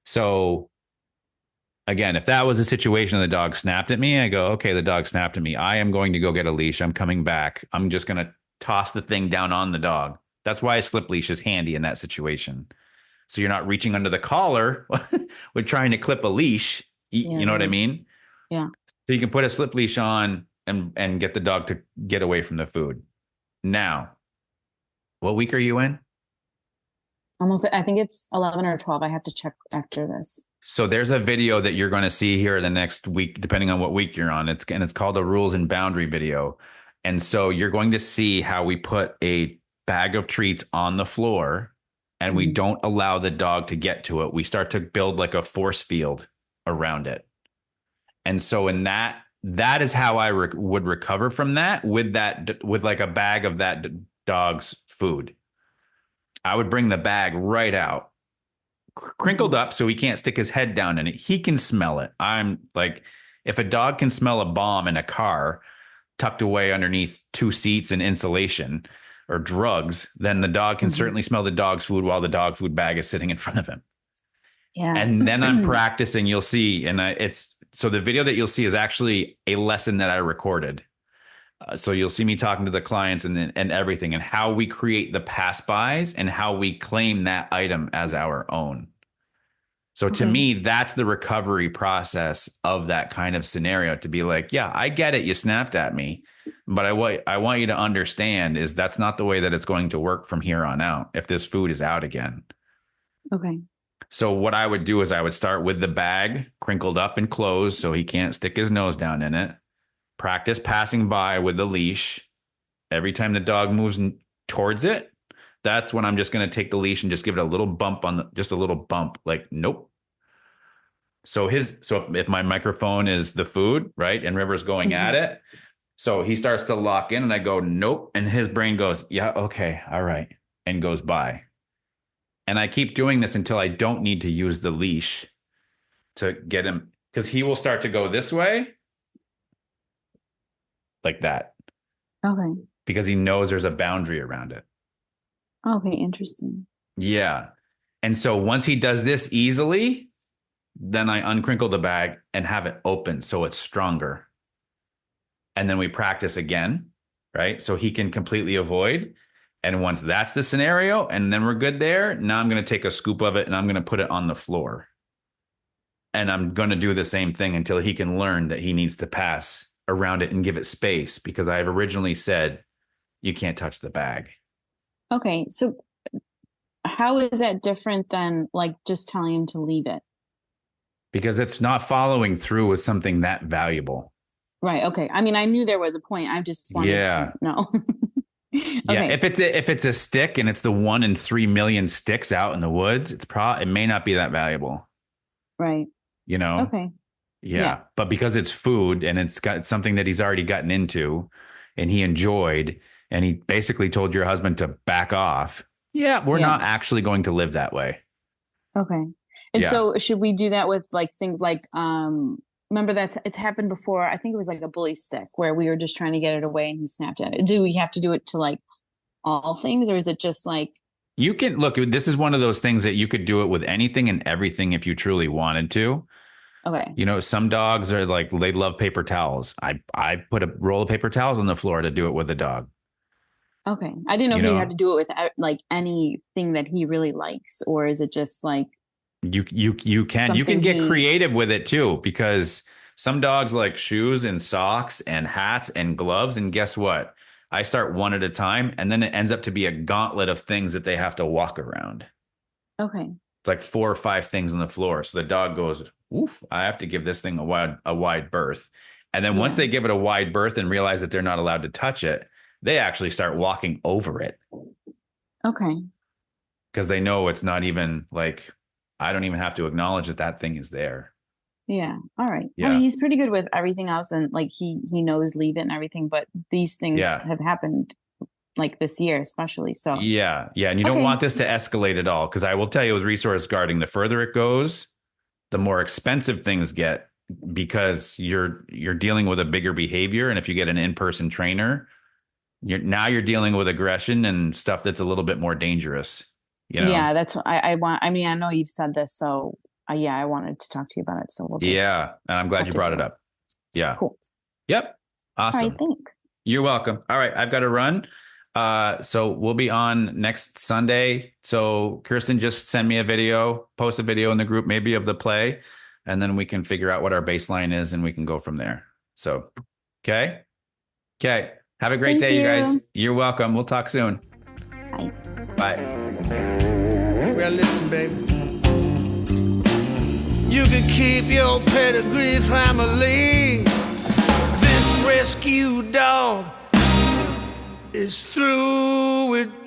So again, if that was a situation and the dog snapped at me, I go, okay, the dog snapped at me. I am going to go get a leash. I'm coming back. I'm just going to toss the thing down on the dog. That's why a slip leash is handy in that situation. So you're not reaching under the collar with trying to clip a leash. You know what I mean? Yeah. So you can put a slip leash on and get the dog to get away from the food. Now, what week are you in? Almost, I think it's 11 or 12. I have to check after this. So there's a video that you're going to see here the next week, depending on what week you're on. It's called a rules and boundary video. And so you're going to see how we put a bag of treats on the floor and we don't allow the dog to get to it. We start to build like a force field around it. And so in that is how I would recover from that with like a bag of that dog's food. I would bring the bag right out, crinkled up so he can't stick his head down in it. He can smell it. I'm like, if a dog can smell a bomb in a car tucked away underneath 2 seats and insulation or drugs, then the dog can certainly smell the dog's food while the dog food bag is sitting in front of him. Yeah. And then I'm practicing, you'll see. And so the video that you'll see is actually a lesson that I recorded. So you'll see me talking to the clients and everything and how we create the pass bys and how we claim that item as our own. So to me, that's the recovery process of that kind of scenario, to be like, yeah, I get it. You snapped at me, but I want you to understand is that's not the way that it's going to work from here on out if this food is out again. Okay. So what I would do is I would start with the bag crinkled up and closed so he can't stick his nose down in it. Practice passing by with the leash. Every time the dog moves towards it, that's when I'm just going to take the leash and just give it a little bump just a little bump. Like, nope. So if my microphone is the food, right, and River's going at it, so he starts to lock in and I go, nope. And his brain goes, yeah, okay, all right. And goes by. And I keep doing this until I don't need to use the leash to get him, because he will start to go this way. Like that. Okay. Because he knows there's a boundary around it. Okay, interesting. Yeah. And so once he does this easily, then I uncrinkle the bag and have it open so it's stronger. And then we practice again, right? So he can completely avoid. And once that's the scenario, and then we're good there, now I'm going to take a scoop of it and I'm going to put it on the floor. And I'm going to do the same thing until he can learn that he needs to pass around it and give it space, because I've originally said you can't touch the bag. Okay. So how is that different than like just telling him to leave it? Because it's not following through with something that valuable. Right. Okay. I mean, I knew there was a point. I just wanted to know. Okay. Yeah. If it's a stick and it's the 1 in 3 million sticks out in the woods, it may not be that valuable. Right. You know? Okay. Yeah. But because it's food and it's something that he's already gotten into and he enjoyed, and he basically told your husband to back off. Yeah. We're not actually going to live that way. Okay. And so should we do that with like things like, remember it's happened before. I think it was like a bully stick where we were just trying to get it away and he snapped at it. Do we have to do it to like all things, or is it just like? You can look, this is one of those things that you could do it with anything and everything if you truly wanted to. Okay. You know, some dogs are like, they love paper towels. I put a roll of paper towels on the floor to do it with a dog. Okay. I didn't know You if he know? had to do it with like anything that he really likes, or is it just like You can something get he- creative with it too, because some dogs like shoes and socks and hats and gloves. And guess what? I start one at a time, and then it ends up to be a gauntlet of things that they have to walk around. Okay. It's like 4 or 5 things on the floor. So the dog goes, oof, I have to give this thing a wide berth. And then once Yeah. they give it a wide berth and realize that they're not allowed to touch it, they actually start walking over it. Okay. Because they know it's not even like, I don't even have to acknowledge that that thing is there. Yeah. All right. I Yeah. mean, he's pretty good with everything else, and like he knows leave it and everything, but these things Yeah. have happened like this year, especially. So Yeah. Yeah. And you don't Okay. want this to escalate at all. Because I will tell you, with resource guarding, the further it goes, the more expensive things get, because you're dealing with a bigger behavior. And if you get an in-person trainer, you're dealing with aggression and stuff that's a little bit more dangerous. You know? yeah, that's what I want. I mean, I know you've said this, so yeah, I wanted to talk to you about it. So we'll just Yeah. And I'm glad have you to brought do it up. Yeah. Cool. Yep. All Awesome. right. Thanks. You're welcome. All right. I've got to run. So we'll be on next Sunday. So Kirsten, just send me a video, post a video in the group, maybe of the play, and then we can figure out what our baseline is and we can go from there. So, okay. Okay. Have a great Thank day, you guys. you. You're welcome. We'll talk soon. Bye. Bye. Well, listen, baby. You can keep your pedigree family. This rescue dog is through with